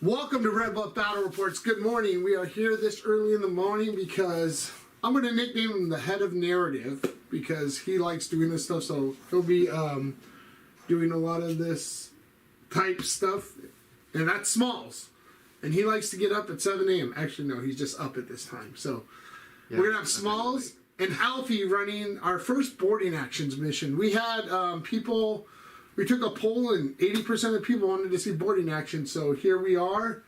Welcome to Red Bluff Battle Reports. Good morning. We are here this early in the morning because I'm going to nickname him the head of narrative because he likes doing this stuff. So he'll be doing a lot of this type stuff, and that's Smalls. And he likes to get up at 7 a.m. Actually, no, he's just up at this time. So yeah, we're going to have Smalls and Alfie running our first boarding actions mission. We had people... We took a poll and 80% of people wanted to see boarding action. So here we are.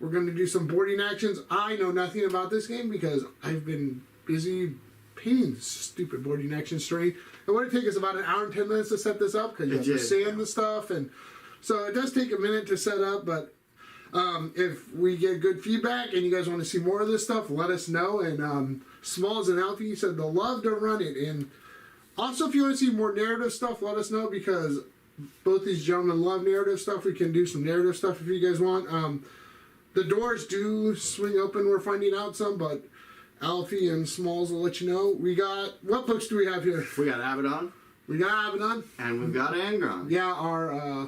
We're going to do some boarding actions. I know nothing about this game because I've been busy painting this stupid boarding action story. It would take us about an hour and 10 minutes to set this up because you have to sand the stuff. And so it does take a minute to set up. But if we get good feedback and you guys want to see more of this stuff, let us know. And Smalls and Alfie said they'll love to run it. And also if you want to see more narrative stuff, let us know because... both these gentlemen love narrative stuff. We can do some narrative stuff if you guys want. The doors do swing open. We're finding out some, but Alfie and Smalls will let you know. We got... what books do we have here? We got Abaddon. We got Abaddon. And we've got Angron. Yeah, our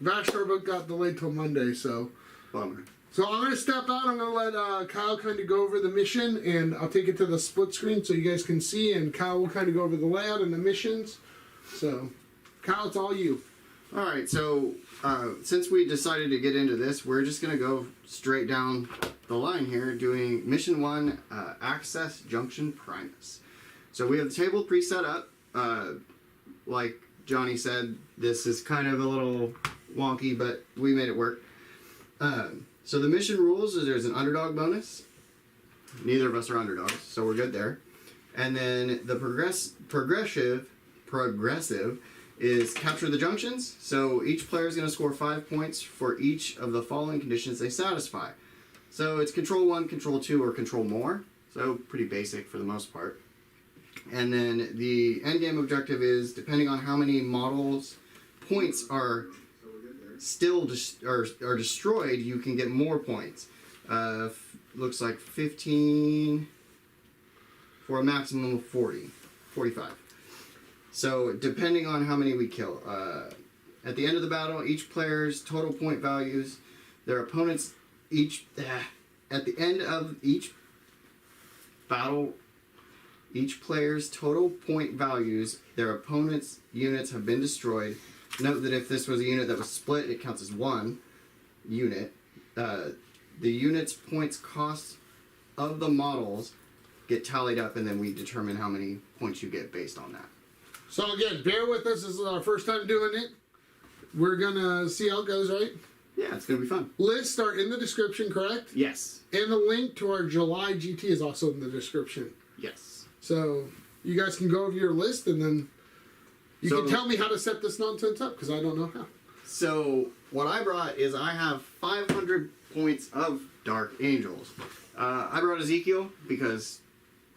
Vashtar book got delayed till Monday, so... bummer. So I'm going to step out. I'm going to let Kyle kind of go over the mission, and I'll take it to the split screen so you guys can see, and Kyle will kind of go over the layout and the missions. So, Kyle, it's all you. All right, so since we decided to get into this, we're just going to go straight down the line here doing Mission 1, Access Junction Primus. So we have the table pre-set up. Like Johnny said, this is kind of a little wonky, but we made it work. So the mission rules is there's an underdog bonus. Neither of us are underdogs, so we're good there. And then the progressive is capture the junctions. So each player is going to score 5 points for each of the following conditions they satisfy. So it's control 1, control 2, or control more. So pretty basic for the most part. And then the end game objective is depending on how many models points are still are destroyed, you can get more points. Looks like 15 for a maximum of 45. So depending on how many we kill. At the end of the battle, each player's total point values, their opponents at the end of each battle, each player's total point values, their opponent's units have been destroyed. Note that if this was a unit that was split, it counts as one unit. The unit's points cost of the models get tallied up, and then we determine how many points you get based on that. So again, bear with us. This is our first time doing it. We're going to see how it goes, right? Yeah, it's going to be fun. Lists are in the description, correct? Yes. And the link to our July GT is also in the description. Yes. So you guys can go over your list, and then... you can tell me how to set this nonsense up, because I don't know how. So, what I brought is I have 500 points of Dark Angels. I brought Ezekiel because,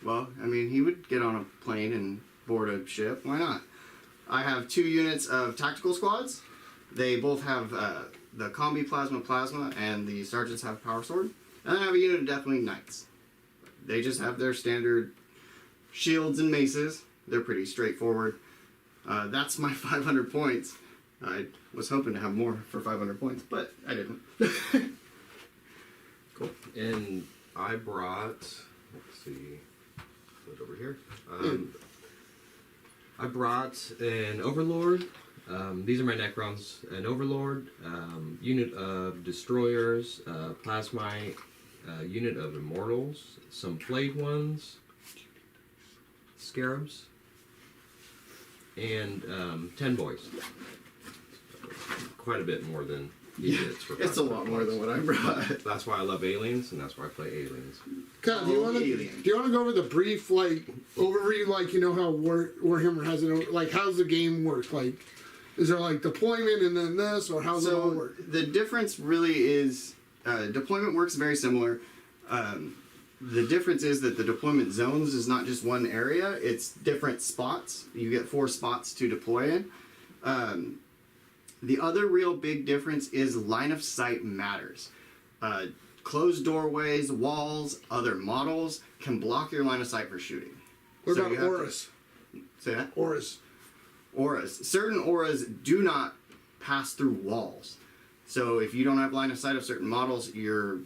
well, I mean, he would get on a plane and board a ship. Why not? I have 2 units of Tactical Squads. They both have the Combi Plasma, and the Sergeants have Power Sword. And I have a unit of Deathwing Knights. They just have their standard shields and maces. They're pretty straightforward. That's my 500 points. I was hoping to have more for 500 points, but I didn't. Cool. And I brought, let's see, put it over here. I brought an Overlord. These are my Necrons. An Overlord, unit of Destroyers, Plasmite, unit of Immortals, some Flayed Ones, Scarabs, and 10 boys. Quite a bit more than units. For it's a lot more than what I brought. That's why I love aliens, and that's why I play aliens. Kyle, do you want to go over the brief, like, overview, like, you know how Warhammer has it, like, how's the game work? Like, is there, like, deployment and then this, or how's it all work? The difference really is, deployment works very similar. The difference is that the deployment zones is not just one area, it's different spots. You get 4 spots to deploy in. The other real big difference is line of sight matters. Closed doorways, walls, other models can block your line of sight for shooting. What about auras? Say that? Auras. Auras. Certain auras do not pass through walls. So if you don't have line of sight of certain models, your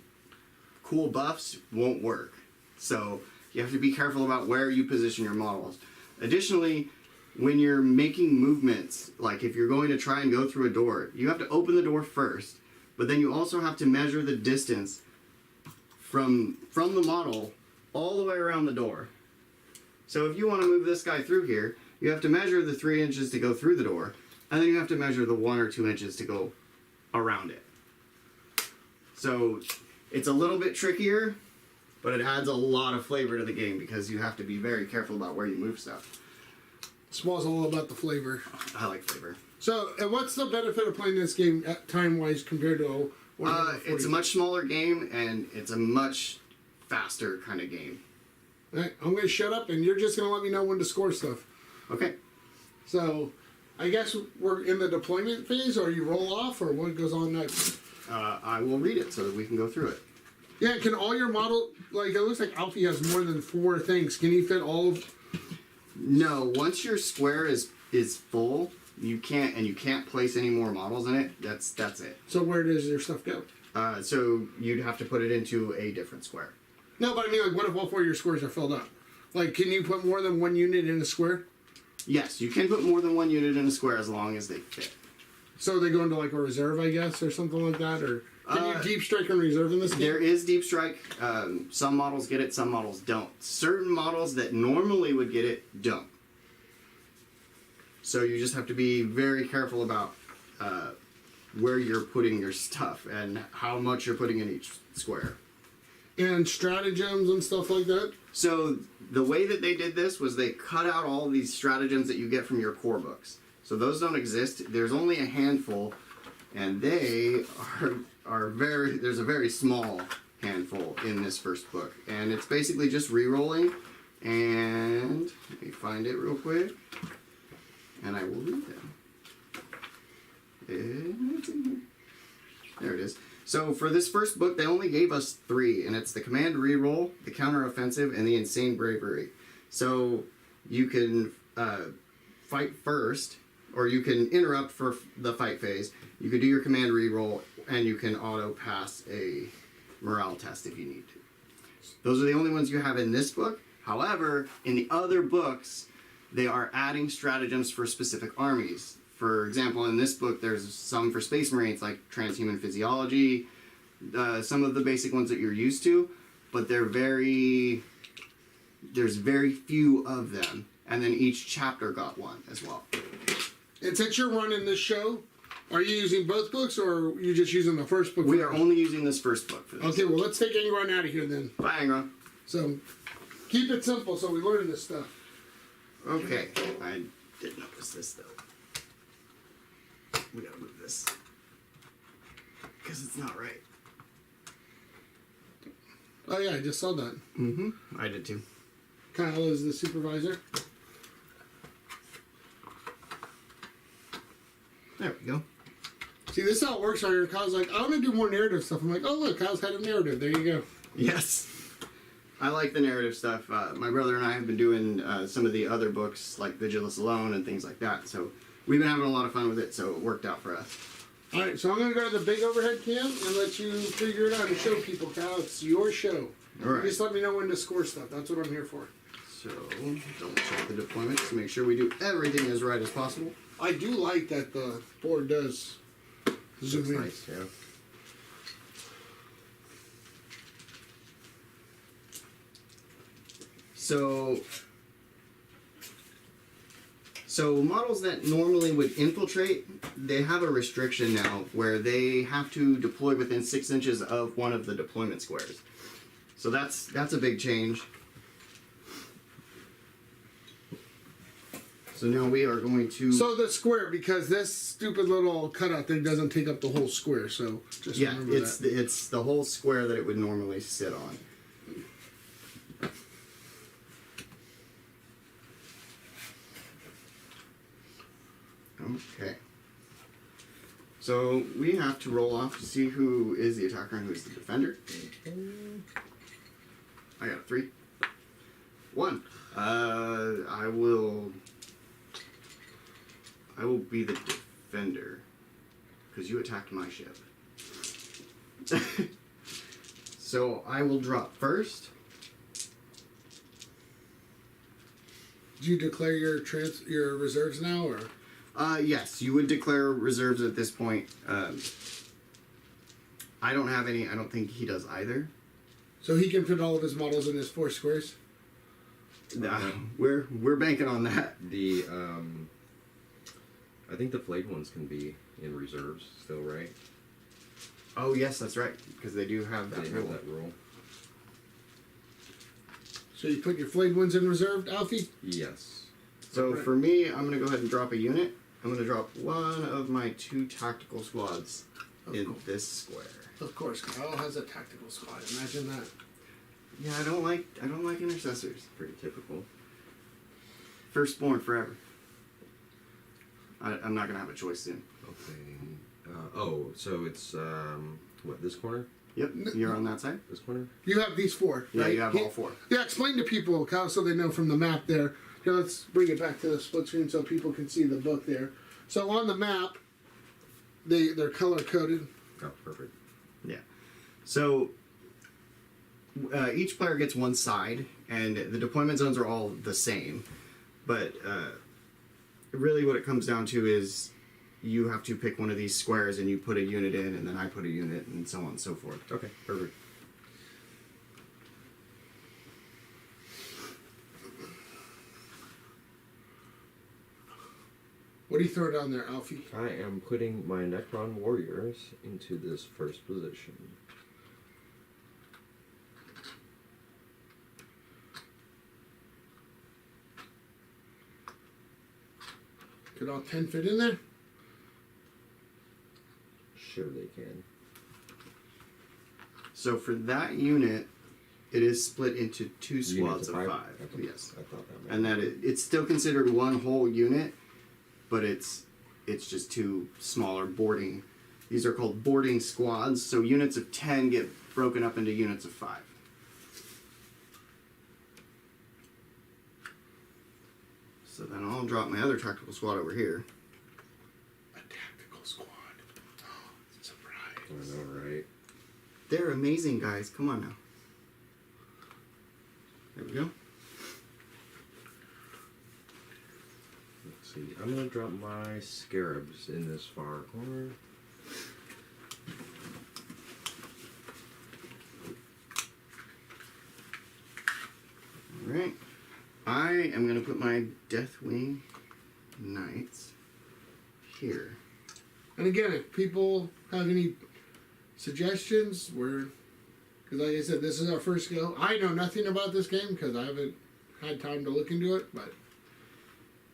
cool buffs won't work. So you have to be careful about where you position your models. Additionally, when you're making movements, like if you're going to try and go through a door, you have to open the door first, but then you also have to measure the distance from the model all the way around the door. So if you want to move this guy through here, you have to measure the 3 inches to go through the door, and then you have to measure the 1 or 2 inches to go around it. So it's a little bit trickier, but it adds a lot of flavor to the game because you have to be very careful about where you move stuff. Small's all about the flavor. I like flavor. So, and what's the benefit of playing this game time-wise compared to Warhammer 40k? It's a much smaller game, and it's a much faster kind of game. All right, I'm going to shut up, and you're just going to let me know when to score stuff. Okay. So, I guess we're in the deployment phase, or you roll off, or what goes on next? I will read it so that we can go through it. Yeah, can all your model, like, it looks like Alfie has more than 4 things. Can he fit all of... No, once your square is full, you can't place any more models in it. That's it. So where does your stuff go? So you'd have to put it into a different square. No, but I mean, like, what if all 4 of your squares are filled up? Like, can you put more than 1 unit in a square? Yes, you can put more than 1 unit in a square as long as they fit. So they go into, like, a reserve, I guess, or something like that? Or can you deep strike and reserve in this game? There is deep strike. Some models get it, some models don't. Certain models that normally would get it don't. So you just have to be very careful about where you're putting your stuff and how much you're putting in each square. And stratagems and stuff like that? So the way that they did this was they cut out all these stratagems that you get from your core books. So those don't exist. There's only a handful, and they there's a very small handful in this first book. And it's basically just re-rolling. And let me find it real quick. And I will read them. There it is. So for this first book, they only gave us 3, and it's the command reroll, the counteroffensive, and the insane bravery. So you can fight first, or you can interrupt for the fight phase. You can do your command reroll, and you can auto pass a morale test if you need to. Those are the only ones you have in this book. However, in the other books, they are adding stratagems for specific armies. For example, in this book, there's some for Space Marines, like transhuman physiology, some of the basic ones that you're used to, but there's very few of them. And then each chapter got one as well. And since you're running this show, are you using both books, or are you just using the first book? We are only using this first book for this. Okay, well, let's take Angron out of here then. Bye, Angron. So, keep it simple so we learn this stuff. Okay, I did notice this though. We gotta move this because it's not right. Oh yeah, I just saw that. Mm-hmm. I did too. Kyle is the supervisor. There we go. See, this is how it works right here. Kyle's like, I want to do more narrative stuff. I'm like, oh look, Kyle's had a narrative. There you go. Yes. I like the narrative stuff. My brother and I have been doing some of the other books, like Vigilus Alone and things like that. So we've been having a lot of fun with it, so it worked out for us. All right, so I'm going to go to the big overhead cam and let you figure it out and show people, Kyle. It's your show. All right. Just let me know when to score stuff. That's what I'm here for. So double check the deployments to make sure we do everything as right as possible. I do like that the board does zoom Looks in. nice, yeah. So models that normally would infiltrate, they have a restriction now where they have to deploy within 6 inches of one of the deployment squares. So that's a big change. So now we are going to... So the square, because this stupid little cutout thing doesn't take up the whole square, so just remember that. It's the whole square that it would normally sit on. Okay. So we have to roll off to see who is the attacker and who is the defender. I got a 3. 1. I will be the defender because you attacked my ship. So I will drop first. Do you declare your reserves now, or? Yes, you would declare reserves at this point. I don't have any. I don't think he does either. So he can fit all of his models in his 4 squares? We're banking on that. The I think the flayed ones can be in reserves still, right? Oh yes, that's right, because they do have that They rule. have that rule. So you put your flayed ones in reserve, Alfie? Yes. So Okay. for me, I'm gonna go ahead and drop a unit. I'm gonna drop one of my 2 tactical squads in course. this square. Of course, Kyle has a tactical squad. Imagine that. Yeah, I don't like intercessors. Pretty typical. Firstborn forever. I'm not gonna have a choice soon. Okay. So it's what, this corner? Yep, you're on that side. This corner? You have these 4, Yeah, right? you have all 4. Yeah, explain to people, Kyle, so they know from the map there. Here, let's bring it back to the split screen so people can see the book there. So on the map, they're color coded. Oh, perfect. Yeah. So each player gets one side, and the deployment zones are all the same. But really, what it comes down to is you have to pick one of these squares, and you put a unit in, and then I put a unit, and so on and so forth. Okay, perfect. What do you throw down there, Alfie? I am putting my Necron warriors into this first position. Could all 10 fit in there? Sure they can. So for that unit, it is split into 2 Units squads of 5. I thought- Yes. I thought that might And that it's still considered one whole unit, but it's just 2 smaller boarding. These are called boarding squads. So units of 10 get broken up into units of 5. So then I'll drop my other tactical squad over here. A tactical squad. Oh, surprise. I know, right? They're amazing, guys. Come on now. There we go. Let's see. I'm gonna drop my scarabs in this far corner. Alright. I am going to put my Deathwing Knights here. And again, if people have any suggestions, because like I said, this is our first go. I know nothing about this game because I haven't had time to look into it, but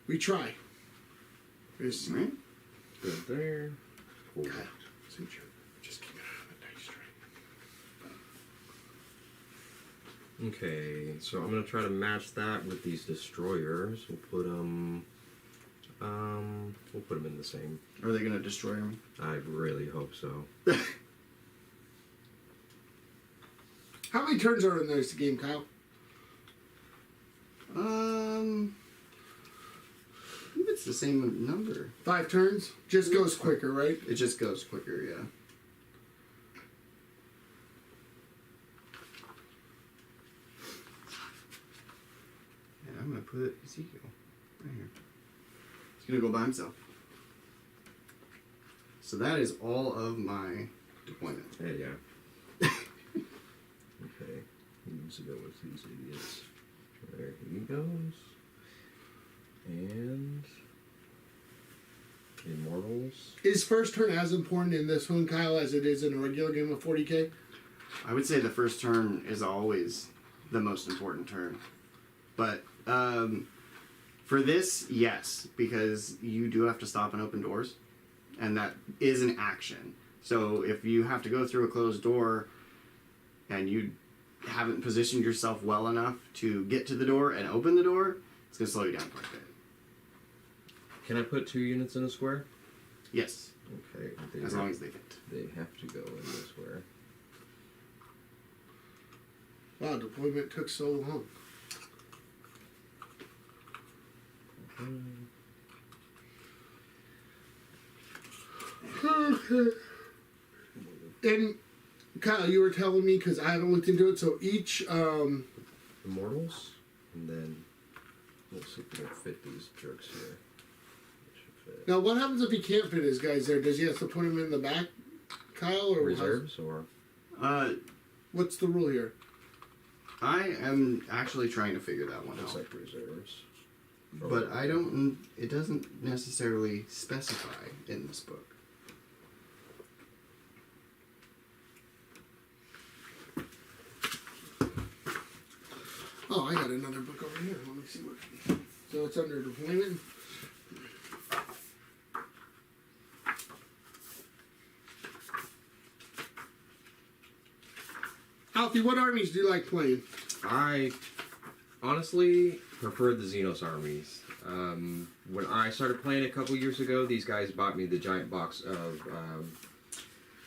we try. Just, Alright. Good there. Cool. God, just keep it on the dice tray. Okay, so I'm gonna try to match that with these destroyers. We'll put them in the same. Are they going to destroy them? I really hope so. How many turns are in this game, Kyle? I think it's the same number. 5 turns? Just goes quicker, right? It just goes quicker, yeah. And I'm going to put Ezekiel right here. He's going to go by himself. So that is all of my deployment. Hey, yeah. Okay, he needs to go with these idiots. There he goes. And Immortals. Is first turn as important in this one, Kyle, as it is in a regular game of 40k? I would say the first turn is always the most important turn. But for this, yes, because you do have to stop and open doors. And that is an action. So if you have to go through a closed door and you haven't positioned yourself well enough to get to the door and open the door, it's going to slow you down quite a bit. Can I put 2 units in a square? Yes, Okay. as long as they fit. They have to go in the square. Wow, deployment took so long. Okay. And Kyle, you were telling me, because I haven't looked into it, so each Immortals, and then we'll see if we can fit these jerks here. It should fit. now what happens if he can't fit his guys there? Does he have to put him in the back, Kyle, or Reserves or what's the rule here? I am actually trying to figure that one looks out. like reserves. But I don't. It doesn't necessarily specify in this book. Oh, I got another book over here. Let me see what. So it's under deployment. Alfie, what armies do you like playing? I honestly prefer the Xenos armies. When I started playing a couple years ago, these guys bought me the giant box of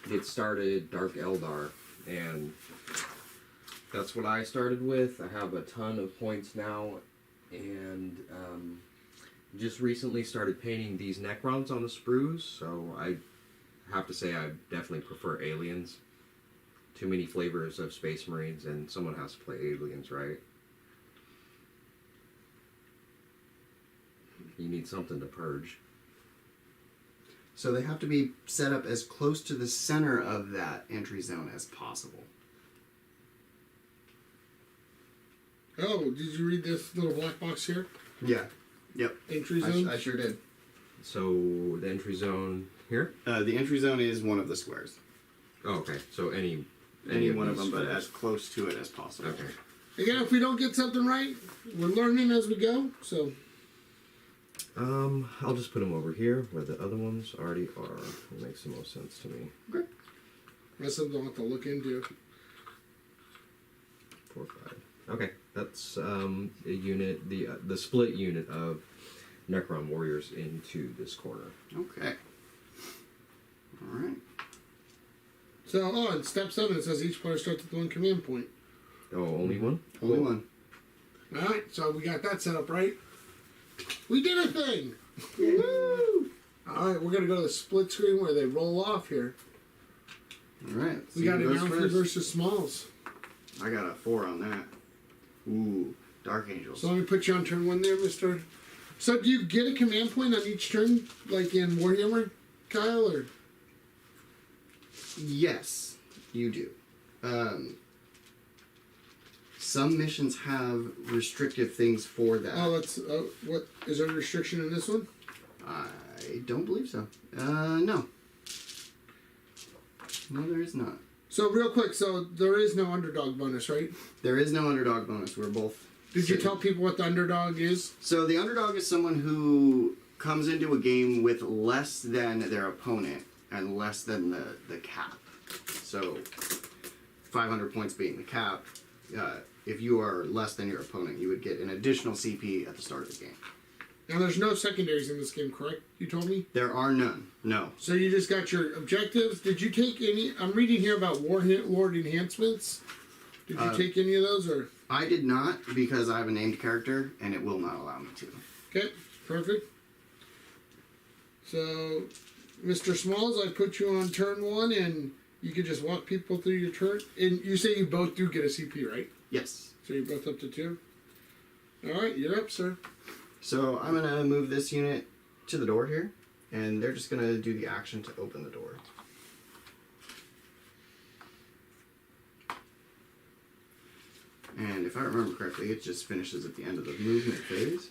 Get Started Dark Eldar, and that's what I started with. I have a ton of points now, and just recently started painting these Necrons on the sprues, so I have to say I definitely prefer aliens. Too many flavors of Space Marines, and someone has to play aliens, right? You need something to purge. So they have to be set up as close to the center of that entry zone as possible. Oh, did you read this little black box here? Yeah. Yep. Entry zone? I sure did. So the entry zone here? The entry zone is one of the squares. Oh, okay. So any One of these them, but squares. as close to it as possible. Okay. Again, if we don't get something right, we're learning as we go, so. I'll just put them over here where the other ones already are. It makes the most sense to me. Okay. That's something I'll have to look into. 4, 5. Okay, that's a unit, the split unit of Necron warriors into this corner. Okay. All right. So, in step 7, it says each player starts with one command point. Oh, only one? Only one. Alright, so we got that set up, right? We did a thing! Woo! Alright, we're gonna go to the split screen where they roll off here. All right. We got an Alfie versus Smalls. I got a 4 on that. Ooh, Dark Angels. So let me put you on turn 1 there, Mr. So do you get a command point on each turn, like in Warhammer, Kyle, or? Yes, you do. Some missions have restrictive things for that. Oh, that's, what, is there a restriction in this one? I don't believe so. No. No, there is not. So real quick, so there is no underdog bonus, right? There is no underdog bonus. We're both... Did you tell people what the underdog is? So the underdog is someone who comes into a game with less than their opponent and less than the cap. So 500 points being the cap. If you are less than your opponent, you would get an additional CP at the start of the game. Now there's no secondaries in this game, correct? You told me? There are none. No. So you just got your objectives. Did you take any... I'm reading here about Warlord enhancements. Did you take any of those, or... I did not, because I have a named character, and it will not allow me to. Okay, perfect. So, Mr. Smalls, I put you on turn 1, and you can just walk people through your turn. And you say you both do get a CP, right? Yes. So you're both up to 2? Alright, you're up, sir. So I'm going to move this unit to the door here, and they're just going to do the action to open the door. And if I remember correctly, it just finishes at the end of the movement phase.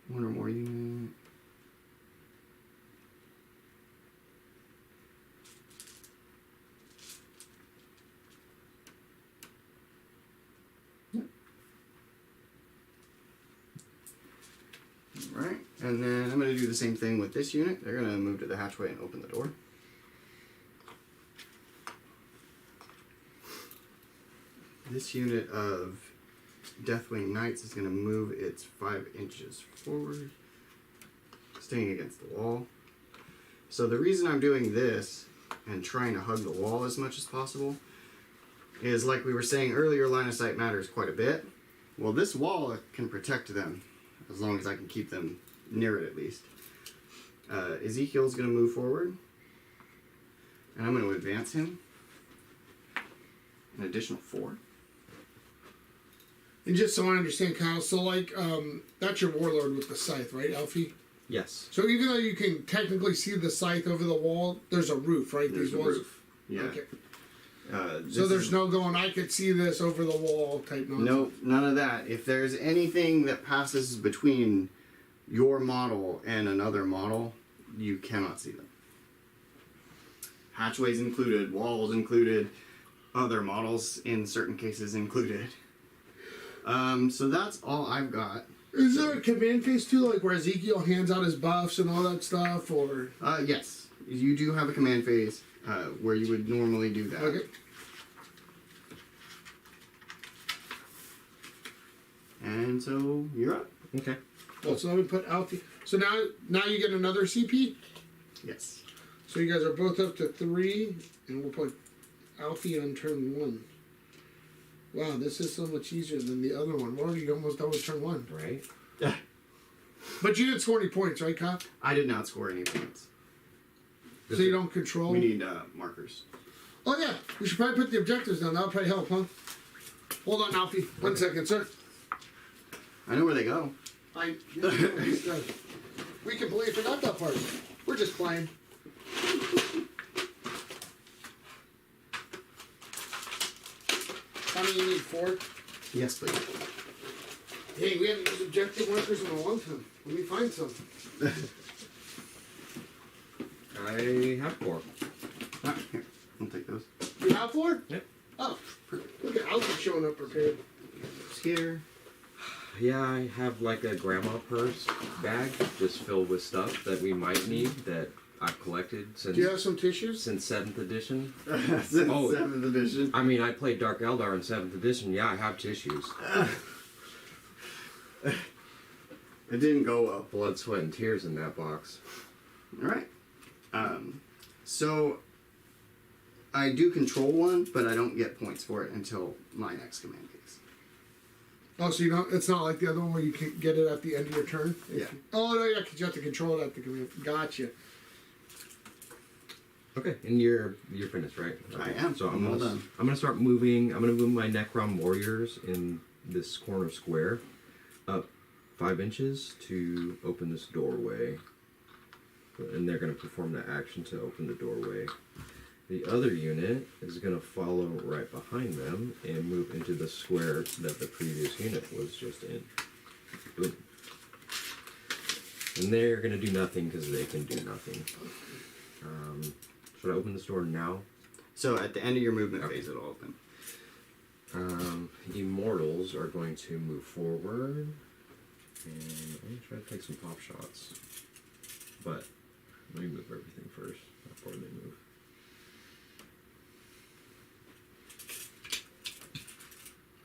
One or more unit. Alright, and then I'm going to do the same thing with this unit. They're going to move to the hatchway and open the door. This unit of Deathwing Knights is going to move its 5 inches forward, staying against the wall. So the reason I'm doing this and trying to hug the wall as much as possible is, like we were saying earlier, line of sight matters quite a bit. Well, this wall can protect them as long as I can keep them near it at least. Ezekiel's going to move forward, and I'm going to advance him an additional 4. And just so I understand, Kyle, so like, that's your warlord with the scythe, right, Alfie? Yes. So even though you can technically see the scythe over the wall, there's a roof, right? There's These a walls? roof. Yeah. Okay. This So there's is- no going, I could see this over the wall type nonsense? Nope, none of that. If there's anything that passes between your model and another model, you cannot see them. Hatchways included, walls included, other models in certain cases included. So that's all I've got. Is there a command phase too, like where Ezekiel hands out his buffs and all that stuff, or? Yes, you do have a command phase where you would normally do that. Okay. And so you're up. Okay. Well, so let me put Alfie. So now you get another CP. Yes. So you guys are both up to 3, and we'll put Alfie on turn 1. Wow, this is so much easier than the other one. We're already almost done with turn 1. Right. But you didn't score any points, right, Kyle? I did not score any points. So you don't control. We need markers. Oh yeah, we should probably put the objectives down. That'll probably help, huh? Hold on, Alfie. 1 second, sir. I know where they go. We completely forgot that part. We're just playing. How many you need? 4? Yes, please. Hey, we haven't used objective markers in a long time. Let me find some. I have 4. Ah, here, I'll take those. You have 4? Yep. Oh, look at Alfie showing up prepared. It's here. Yeah, I have like a grandma purse bag just filled with stuff that we might need that I've collected since Do you have some tissues? since 7th edition. Since Oh. 7th edition. I mean, I played Dark Eldar in 7th edition. Yeah, I have tissues. It didn't go well. Blood, sweat, and tears in that box. Alright. So I do control one, but I don't get points for it until my next command phase. Oh, so you don't? It's not like the other one where you can get it at the end of your turn. Yeah. Oh no, yeah, because you have to control it at the command. Gotcha. Okay, and you're finished, right? I Okay. am. So I'm all done. I'm gonna start moving. I'm gonna move my Necron warriors in this corner square up 5 inches to open this doorway, and they're gonna perform the action to open the doorway. The other unit is going to follow right behind them and move into the square that the previous unit was just in. Boom. And they're going to do nothing because they can do nothing. Should I open this door now? So at the end of your movement Okay. phase, it'll open. Immortals are going to move forward. And I'm going to try to take some pop shots. But let me move everything first before they move.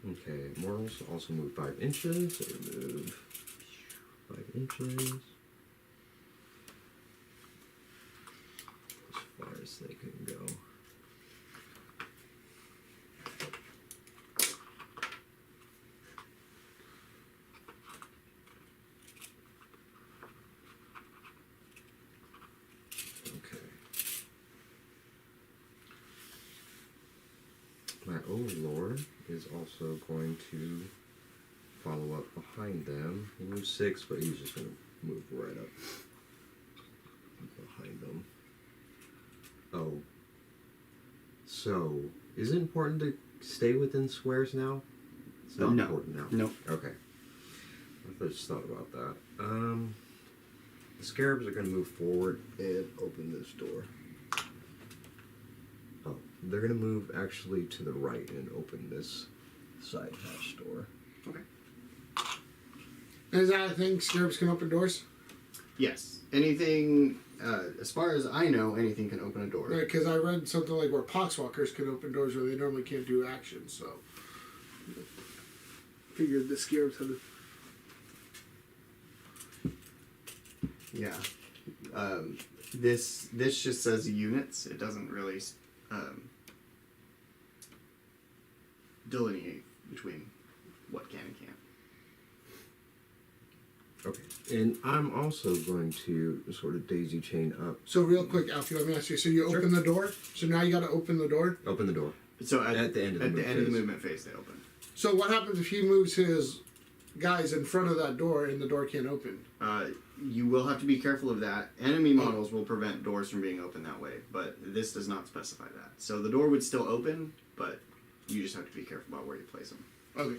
Okay, mortals also move 5 inches, so they move 5 inches. As far as they can go. Okay. My overlord is also going to follow up behind them. He moves 6, but he's just going to move right up behind them. Oh. So, is it important to stay within squares now? It's not No. important now. Nope. Okay. I just thought about that. The scarabs are going to move forward and open this door. Oh, they're going to move actually to the right and open this side hatch door. Okay. Is that a thing? Scarabs can open doors? Yes. Anything, as far as I know, anything can open a door. Right, because I read something like where poxwalkers can open doors where they normally can't do action, so. Figured the scarabs had to. Yeah. This just says units. It doesn't really delineate between what can and can't. Okay. And I'm also going to sort of daisy chain up. So real quick, Alfie, let me ask you. So you open the door. So now you got to open the door. Open the door. So At the end of the movement phase, they open. So what happens if he moves his guys in front of that door and the door can't open? You will have to be careful of that. Enemy models will prevent doors from being open that way, but this does not specify that. So the door would still open, but you just have to be careful about where you place them. Okay.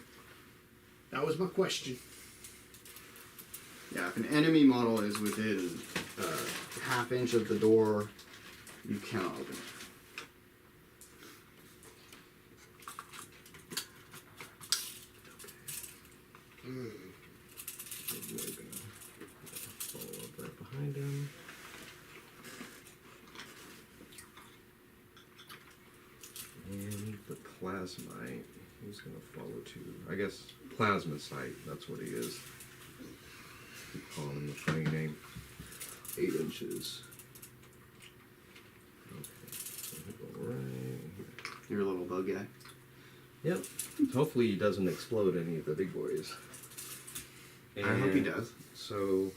That was my question. Yeah, if an enemy model is within half inch of the door, you cannot open it. We're gonna follow up right behind him. And the plasmite, he's gonna follow too. I guess plasmacite, that's what he is. Keep calling him the funny name. 8 inches. Okay, so he'll go right here. You're a little bug guy. Yep. Hopefully he doesn't explode any of the big boys. I hope he does. So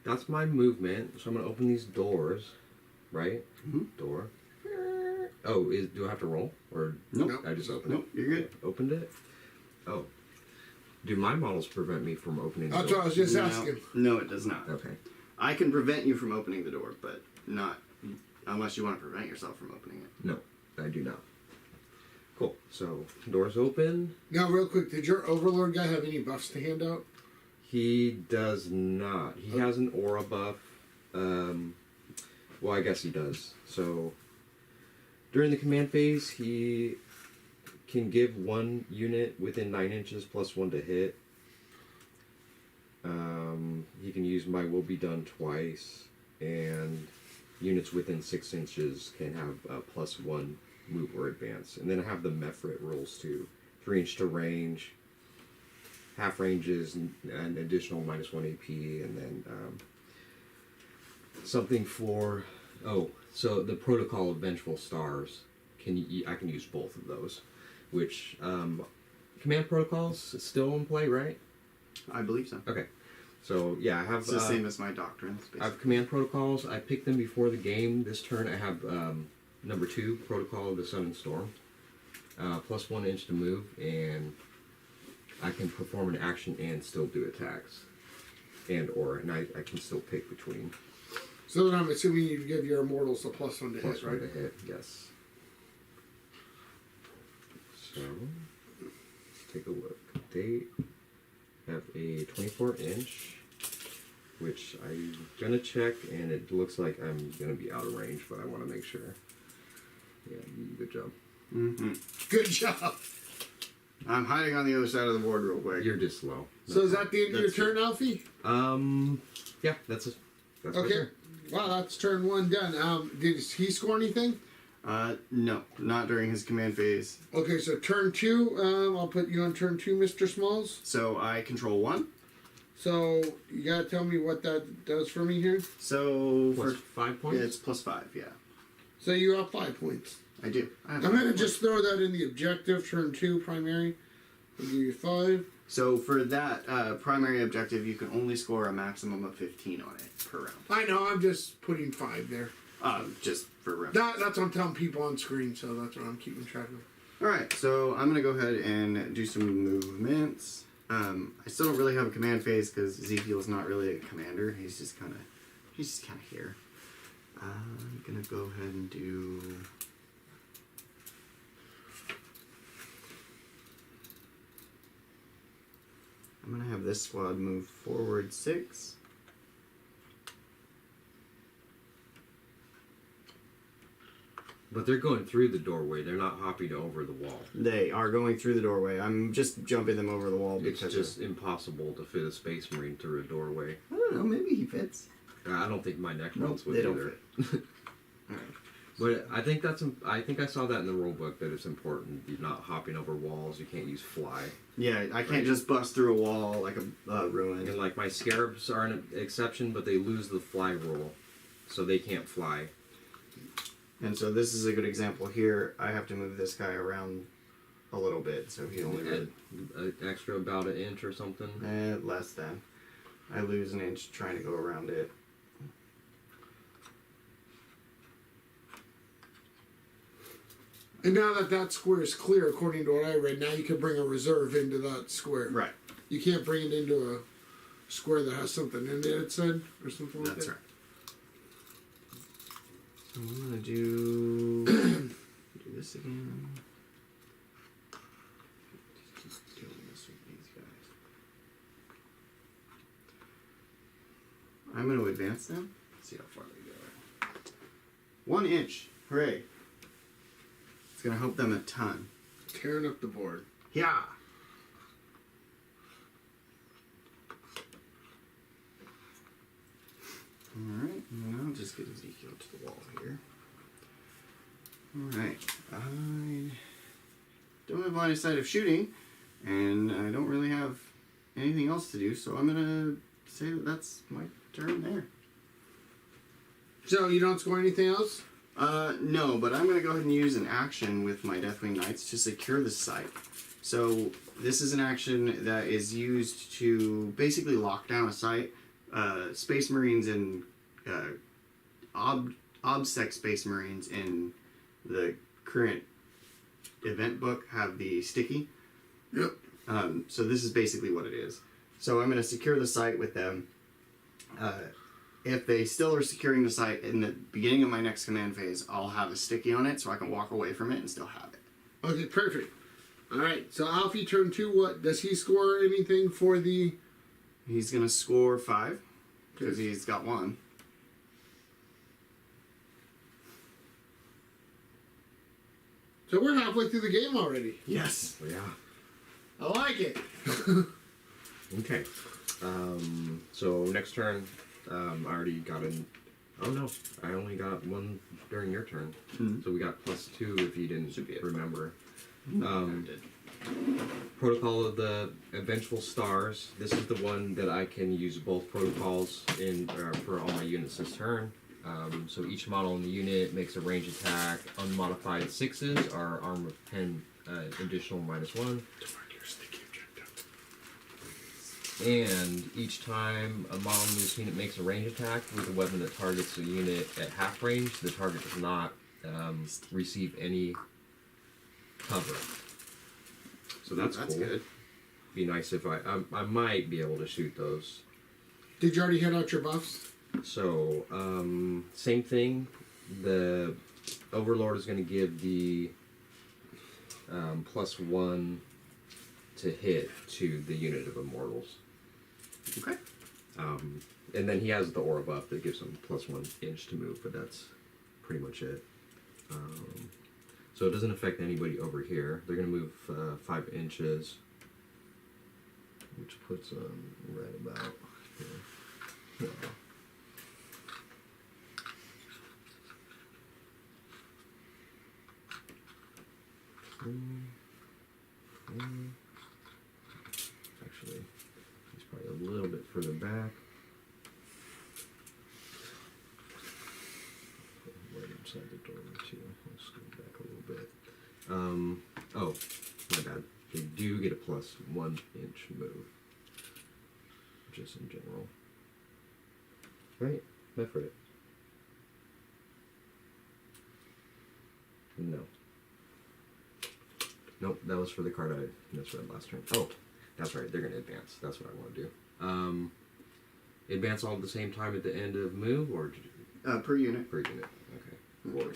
that's my movement. So I'm gonna open these doors, right? Mm-hmm. Door. Oh, do I have to roll or Nope. I just opened Nope, you're good. it? Opened it. Oh, do my models prevent me from opening the That's door? what I was just asking. No, it does not. Okay. I can prevent you from opening the door, but not unless you want to prevent yourself from opening it. No, I do not. Cool. So doors open. Now, real quick, did your Overlord guy have any buffs to hand out? He does not. He has an aura buff. Well, I guess he does. So during the command phase, he can give 1 unit within 9 inches plus 1 to hit. He can use my will be done twice, and units within 6 inches can have +1 move or advance. And then I have the Mephrit rules too. 3 inch to range, half ranges, an additional -1 AP, and then something for so the protocol of Vengeful Stars. I can use both of those, which command protocols is still in play, right? I believe so. Okay, so yeah, I have It's the same as my doctrines, basically. I have command protocols. I picked them before the game. This turn I have number 2, Protocol of the Sun and Storm. +1 inch to move, and I can perform an action and still do attacks. And I can still pick between. So then I'm assuming you give your Immortals a +1 to hit, +1 right? to hit, yes. So, let's take a look. They have a 24 inch, which I'm gonna check, and it looks like I'm gonna be out of range, but I want to make sure. Yeah, good job. Mm-hmm. Good job. I'm hiding on the other side of the board real quick. You're just slow. So is that the end of your That's turn, Alfie? Yeah, that's my Okay. turn. Wow, that's turn 1 done. Did he score anything? No, not during his command phase. Okay, so turn 2, I'll put you on turn 2, Mr. Smalls. So I control 1. So you gotta tell me what that does for me here. So Plus for 5 points? yeah, it's +5. Yeah, So you have 5 points. I do. I have I'm 5 gonna points. just throw that in the objective, turn 2, primary. I'll give you 5. So for that primary objective, you can only score a maximum of 15 on it per round. I know, I'm just putting 5 there. Just for reference. That's what I'm telling people on screen, so that's what I'm keeping track of. All right, so I'm gonna go ahead and do some movements. I still don't really have a command phase because Ezekiel's not really a commander. He's just kind of here. I'm gonna go ahead and do. I'm gonna have this squad move forward 6. But they're going through the doorway. They're not hopping over the wall. They are going through the doorway. I'm just jumping them over the wall It's because just impossible to fit a Space Marine through a doorway. I don't know. Maybe he fits. I don't think my Necrons Nope, would they don't either. fit. All right. But I think I saw that in the rule book that it's important. You're not hopping over walls. You can't use fly. Yeah, I can't Right. just bust through a wall like a ruin. And like my Scarabs are an exception, but they lose the fly rule, so they can't fly. And so this is a good example here. I have to move this guy around a little bit, so he only really extra about an inch or something. less than. I lose an inch trying to go around it. And now that that square is clear, according to what I read, now you can bring a reserve into that square. Right. You can't bring it into a square that has something in it, it said, or something like that. That's right. So I'm gonna do this again. Just keep doing this with these guys. I'm gonna advance them. See how far they go. 1 inch. Hooray. It's gonna help them a ton. Tearing up the board. Yeah. Alright, and then I'll just get Ezekiel to the wall here. Alright, I don't have line of sight of shooting, and I don't really have anything else to do, so I'm gonna say that that's my turn there. So you don't score anything else? No, but I'm gonna go ahead and use an action with my Deathwing Knights to secure the site. So this is an action that is used to basically lock down a site. Space Marines and OBSEC Space Marines in the current event book have the sticky. Yep. So this is basically what it is. So I'm going to secure the site with them. If they still are securing the site in the beginning of my next command phase, I'll have a sticky on it so I can walk away from it and still have it. Okay, perfect. Alright, so Alfie turn 2, what? Does he score anything for the... He's going to score 5 because he's got 1. So we're halfway through the game already. Yes. Yeah. I like it. Okay. So next turn, I already got an. Oh no, I only got 1 during your turn. Mhm. So we got +2 if you didn't Should be it. remember. I did. Protocol of the Vengeful Stars. This is the one that I can use both protocols in for all my units this turn. So each model in the unit makes a range attack. Unmodified 6s are armor of 10, additional -1. And each time a model in this unit makes a range attack with a weapon that targets a unit at half range, the target does not receive any cover. So that's cool. good. Be nice if I might be able to shoot those. Did you already hit out your buffs? So same thing. The Overlord is going to give the +1 to hit to the unit of Immortals. Okay. And then he has the aura buff that gives him +1 inch to move, but that's pretty much it. So it doesn't affect anybody over here. They're going to move 5 inches, which puts them right about here. Yeah. Actually, he's probably a little bit further back. Right inside the door too. I'll scoot back a little bit. Oh, my bad. They do get a +1 inch move, just in general. Right? Am I for it? No. Nope, that was for the card I misread last turn. Oh, that's right, they're going to advance. That's what I want to do. Advance all at the same time at the end of move, or Per unit. per unit? Okay.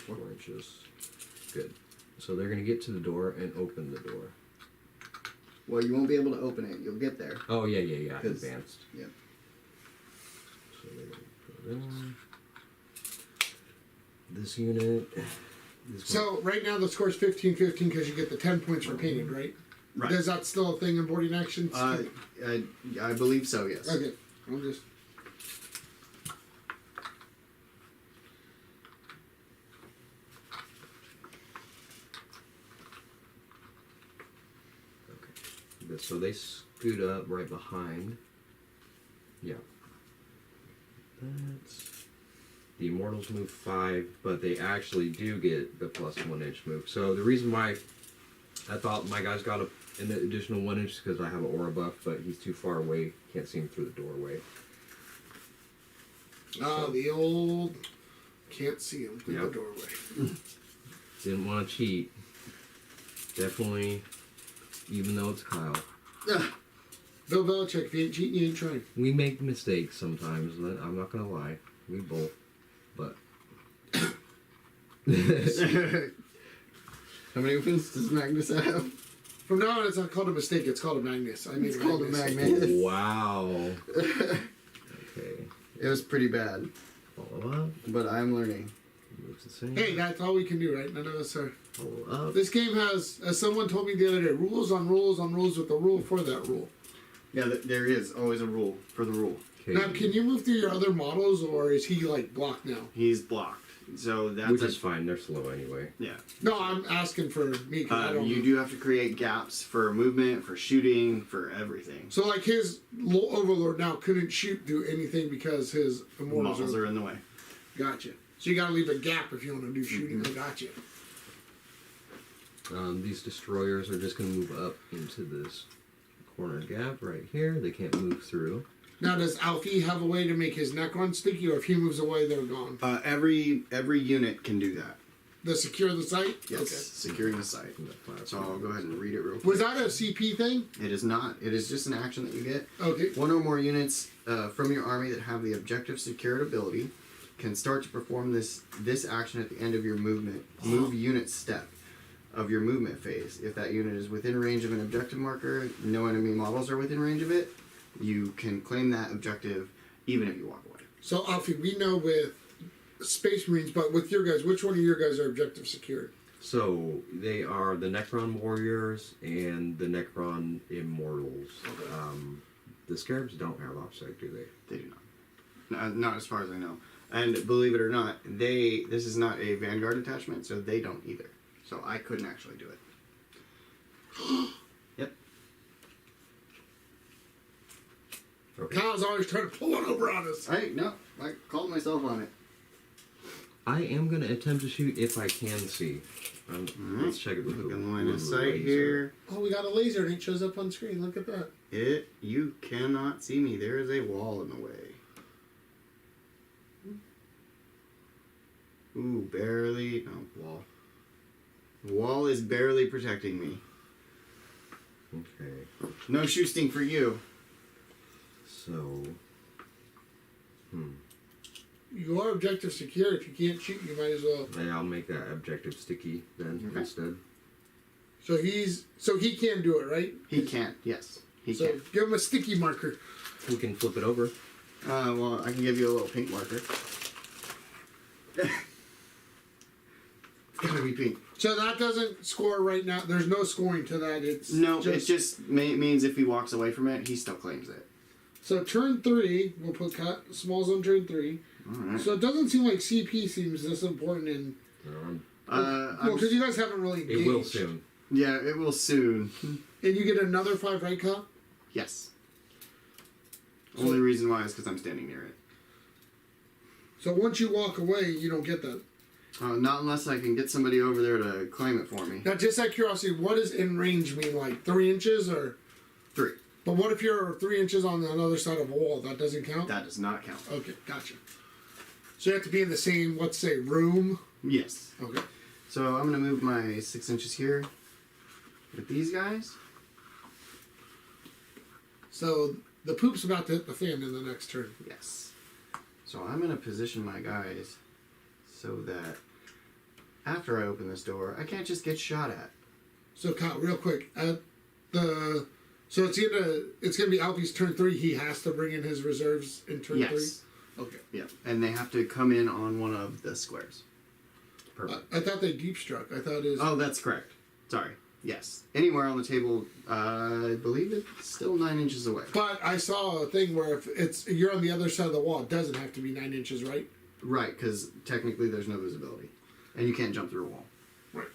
4 inches. Good. So they're going to get to the door and open the door. Well, you won't be able to open it. You'll get there. Oh, yeah. 'Cause- Advanced. Yeah. So they're going to put it in. This unit. So right now the score's 15-15 because you get the 10 points for painting, right? Right. Is that still a thing in boarding actions? I believe so, yes. Okay. I'll just... So they scoot up right behind. Yeah. That's... The Immortals move 5, but they actually do get the +1 inch move. So the reason why I thought my guy's got an additional 1 inch because I have an aura buff, but he's too far away. Can't see him through the doorway. Oh, the old can't see him through Yep. the doorway. Didn't want to cheat. Definitely, even though it's Kyle. Bill Belichick, if you ain't cheating, you ain't trying. We make mistakes sometimes. I'm not gonna lie. We both. But How many opens does Magnus have? From now on, it's not called a mistake. It's called a Magnus. I mean, It's called a Magnus. Magnus. wow. Okay. It was pretty bad, Follow up. but I'm learning. Moves the same. Hey, that's all we can do, right? None of us are. Follow up. This game has, as someone told me the other day, rules on rules on rules with a rule for that rule. Yeah, there is always a rule for the rule. Okay. Now, can you move through your other models, or is he like blocked now? He's blocked, so that's Which is fine. They're slow anyway. yeah. No, I'm asking for me because I don't. You do have to create gaps for movement, for shooting, for everything. So, like his Overlord now couldn't shoot through anything because his immortals Models are in the way. Gotcha. So you gotta leave a gap if you want to do shooting. I gotcha. These destroyers are just going to move up into this corner gap right here. They can't move through. Now, does Alfie have a way to make his Necron sticky, or if he moves away, they're gone? Every unit can do that. The secure the site? Yes, securing the site. So I'll go ahead and read it real quick. Was that a CP thing? It is not. It is just an action that you get. Okay. One or more units from your army that have the objective secured ability can start to perform this action at the end of your move unit step of your movement phase. If that unit is within range of an objective marker, no enemy models are within range of it, you can claim that objective even if you walk away. So, Alfie, we know with Space Marines, but with your guys, which one of your guys are objective secured? So they are the Necron Warriors and the Necron Immortals. Okay. The Scarabs don't have offside, do they? They do not. Not as far as I know. And believe it or not, this is not a Vanguard attachment, so they don't either. So I couldn't actually do it. Yep. Okay. Kyle's always trying to pull one over on us. I called myself on it. I am going to attempt to shoot if I can see. Let's check it with the Gun line of with the sight laser. here. Oh, we got a laser and it shows up on screen. Look at that. You cannot see me. There is a wall in the way. Ooh, barely. No, wall. Wall is barely protecting me. Okay. No shooting for you. So. You are objective secure. If you can't shoot, you might as well. Yeah, I'll make that objective sticky then Okay. instead. So he can do it, right? He can't. Yes, he So can. give him a sticky marker. We can flip it over. Well, I can give you a little pink marker. It's gotta be pink. So that doesn't score right now. There's no scoring to that. It's No, it just means if he walks away from it, he still claims it. So turn 3, we'll put small zone turn 3. Alright. So it doesn't seem like CP seems this important in. Well, because you guys haven't really engaged. It will soon. Yeah, it will soon. And you get another 5, right, Kyle? Yes. Only reason why is because I'm standing near it. So once you walk away, you don't get that. Not unless I can get somebody over there to claim it for me. Now, just out of curiosity, what does in range mean? Like 3 inches or? 3. But what if you're 3 inches on the other side of a wall? That doesn't count? That does not count. Okay, gotcha. So you have to be in the same, let's say, room? Yes. Okay. So I'm going to move my 6 inches here with these guys. So the poop's about to hit the fan in the next turn. Yes. So I'm going to position my guys so that after I open this door, I can't just get shot at. So Kyle, real quick, so it's gonna be Alfie's turn 3. He has to bring in his reserves in turn 3. Yes. Okay. Yeah. And they have to come in on one of the squares. Perfect. I thought they deep struck. I thought it was. Oh, that's correct. Sorry. Yes. Anywhere on the table, I believe it's still 9 inches away. But I saw a thing where if you're on the other side of the wall, it doesn't have to be 9 inches, right? Right, because technically there's no visibility. And you can't jump through a wall. Right.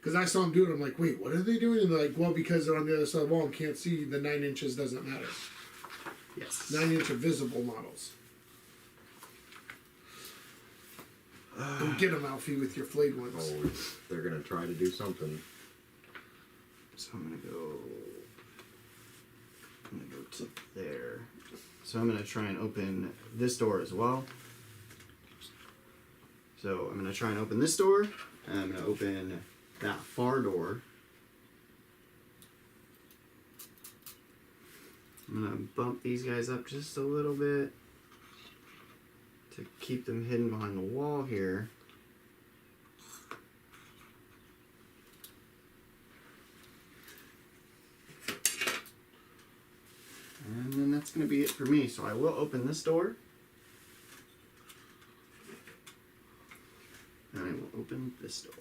Because I saw them do it, I'm like, wait, what are they doing? And they're like, well, because they're on the other side of the wall and can't see, the 9 inches doesn't matter. Yes. 9 inch of visible models. Go get them, Alfie, with your flayed ones. Oh, they're gonna try to do something. So I'm gonna go to there. So I'm gonna try and open this door as well. So I'm gonna try and open this door, and I'm gonna open that far door. I'm gonna bump these guys up just a little bit to keep them hidden behind the wall here. And then that's going to be it for me. So I will open this door. And I will open this door.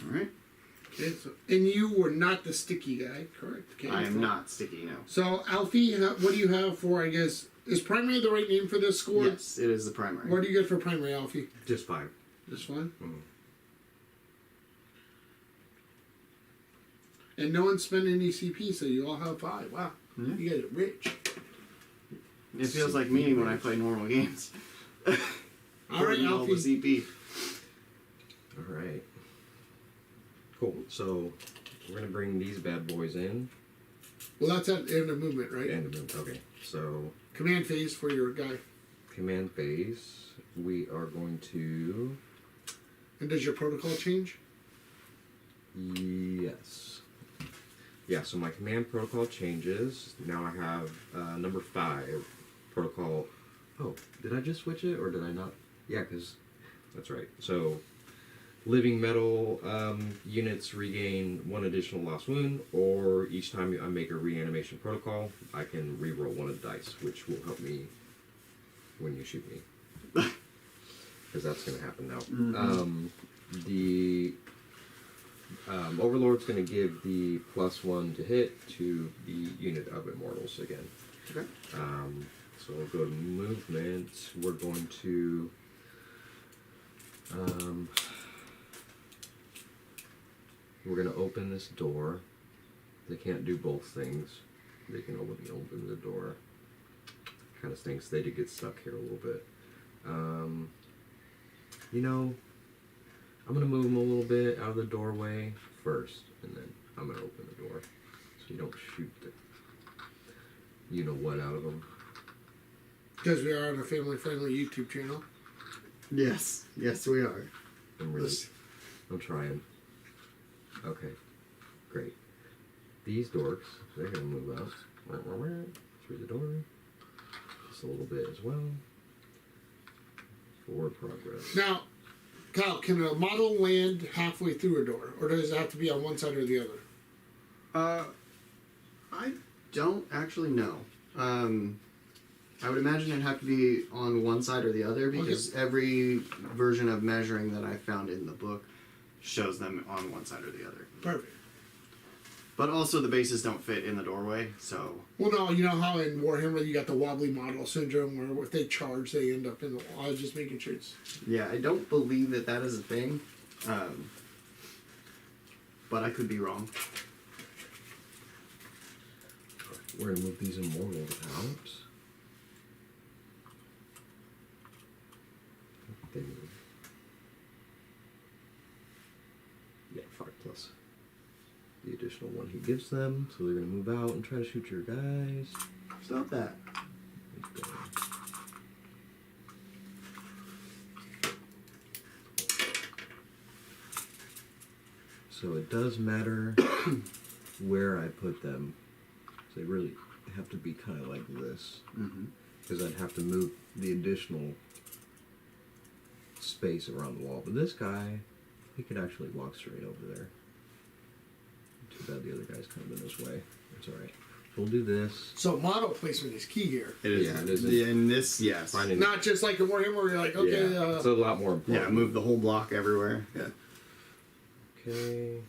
Alright. Okay, so, and you were not the sticky guy, correct? Okay, I am not sticky, no. So, Alfie, what do you have for, I guess, is primary the right name for this score? Yes, it is the primary. What do you get for primary, Alfie? Just 5. This one? Mm. And no one's spent any CP, so you all have 5. Wow. Yeah. You guys are rich. It feels like me when I play normal games. All right, Putting all the Alfie. CP. Alright. Cool. So we're gonna bring these bad boys in. Well, that's at end of movement, right? And okay. So Command phase for your guy. command phase. We are going to And does your protocol change? yes. Yeah, so my command protocol changes. Now I have number 5 protocol. Oh, did I just switch it or did I not? Yeah, because that's right. So living metal units regain 1 additional lost wound, or each time I make a reanimation protocol, I can reroll 1 of the dice, which will help me when you shoot me. Because that's going to happen now. Mm-hmm. The Overlord's going to give the +1 to hit to the unit of Immortals again. Okay. So we'll go to movement. We're going to we're going to open this door. They can't do both things. They can only open the door. Kind of stinks. They did get stuck here a little bit. You know, I'm going to move them a little bit out of the doorway first, and then I'm going to open the door. So you don't shoot the you-know-what out of them. Because we are on a family-friendly YouTube channel. Yes. Yes, we are. I'm trying. Okay, great. These dorks, they're gonna move out through the door. Just a little bit as well. Forward progress. Now, Kyle, can a model land halfway through a door? Or does it have to be on one side or the other? I don't actually know. I would imagine it'd have to be on one side or the other, because every version of measuring that I found in the book shows them on one side or the other. Perfect. But also the bases don't fit in the doorway, so... Well, no, you know how in Warhammer you got the wobbly model syndrome where if they charge, they end up in the wall. I was just making sure it's... Yeah, I don't believe that that is a thing. But I could be wrong. We're gonna move these Immortals out. They move. Yeah, 5+ the additional 1 he gives them. So they're gonna move out and try to shoot your guys. Stop that. So it does matter where I put them. So they really have to be kind of like this. Because I'd have to move the additional space around the wall. But this guy, he could actually walk straight over there. Too bad the other guy's kind of in this way. It's alright. We'll do this. So model placement is key here. It is. Yeah, it is. In this, yes. Finding, Not just like in Warhammer where you're like, okay, Yeah. it's a lot more important. Yeah, move the whole block everywhere. Yeah. Okay.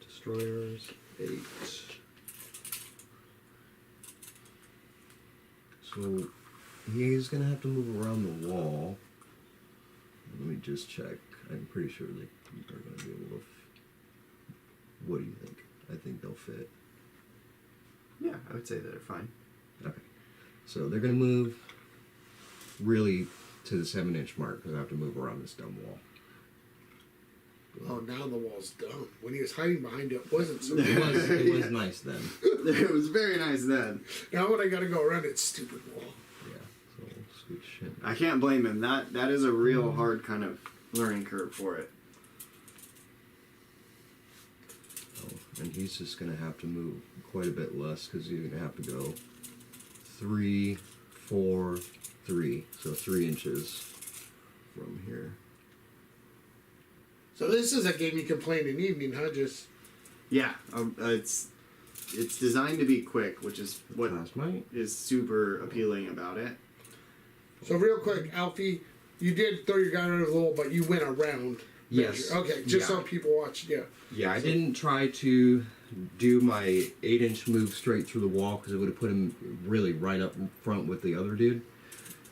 Destroyers, 8. So he's gonna have to move around the wall. Let me just check. I'm pretty sure they are gonna be able to. What do you think? I think they'll fit. Yeah, I would say that they're fine. Okay. So they're going to move really to the 7-inch mark because I have to move around this dumb wall. Oh, now the wall's done. When he was hiding behind it, it wasn't so It was nice then. It was very nice then. Now when I gotta go around it, stupid wall. Yeah. So we'll switch him. I can't blame him. That is a real hard kind of learning curve for it. Oh, and he's just going to have to move quite a bit less because he's going to have to go 3, 4, 3. So 3 inches from here. So this is a game you can play in an evening, huh? Just Yeah, it's designed to be quick, which is what Plasmite. is super appealing about it. so real quick, Alfie, you did throw your guy under the wall, but you went around. Yes. Okay, just Yeah. so people watch. Yeah. Yeah, I didn't try to do my 8-inch move straight through the wall because it would have put him really right up in front with the other dude.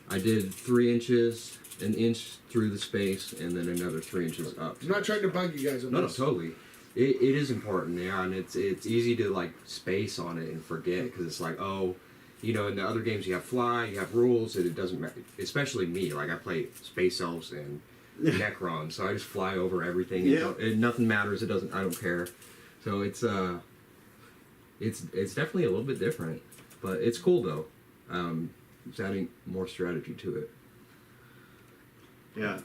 I did 3 inches, an inch through the space, and then another 3 inches up. I'm not trying to bug you guys on No, this. totally. It is important, yeah, and it's easy to like space on it and forget because it's like, oh, you know, in the other games you have fly, you have rules, and it doesn't matter. Especially me, like I play Space Elves and Necrons, so I just fly over everything. Yeah. Nothing matters. It doesn't. I don't care. So it's definitely a little bit different, but it's cool though. It's adding more strategy to it. Yeah,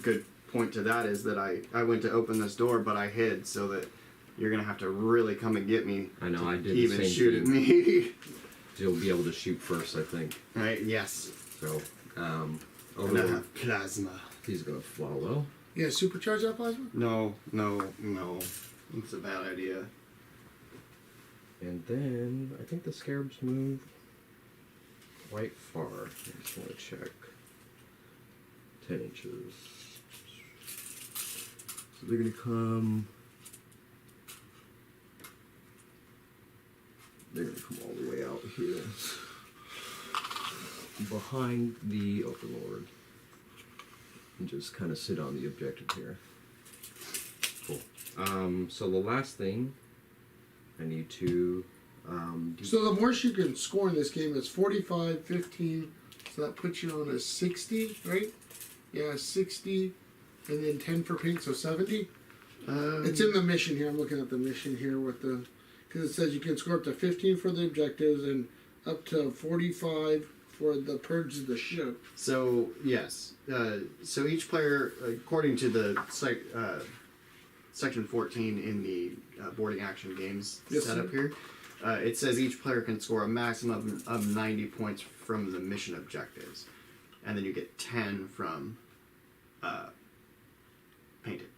good point to that is that I went to open this door, but I hid so that you're gonna have to really come and get me. I know, to I did the even same shoot at thing. me. You'll be able to shoot first, I think. Right? Yes. So, And I Overlord, have plasma. he's gonna follow. Yeah, supercharge that plasma. No. It's a bad idea. And then I think the scarabs move quite far. I just want to check. 10 inches. So they're gonna come. They're gonna come all the way out here, behind the Overlord, and just kind of sit on the objective here. Cool. So the last thing I need to. So the worst you can score in this game is 45, 15. So that puts you on a 60, right? Yeah, 60, and then 10 for pink, so 70. It's in the mission here. I'm looking at the mission here with the, because it says you can score up to 15 for the objectives and up to 45 for the purge of the ship. So yes, so each player, according to the section 14 in the boarding action games Yes, setup sir. here, it says each player can score a maximum of 90 points from the mission objectives, and then you get 10 from painted.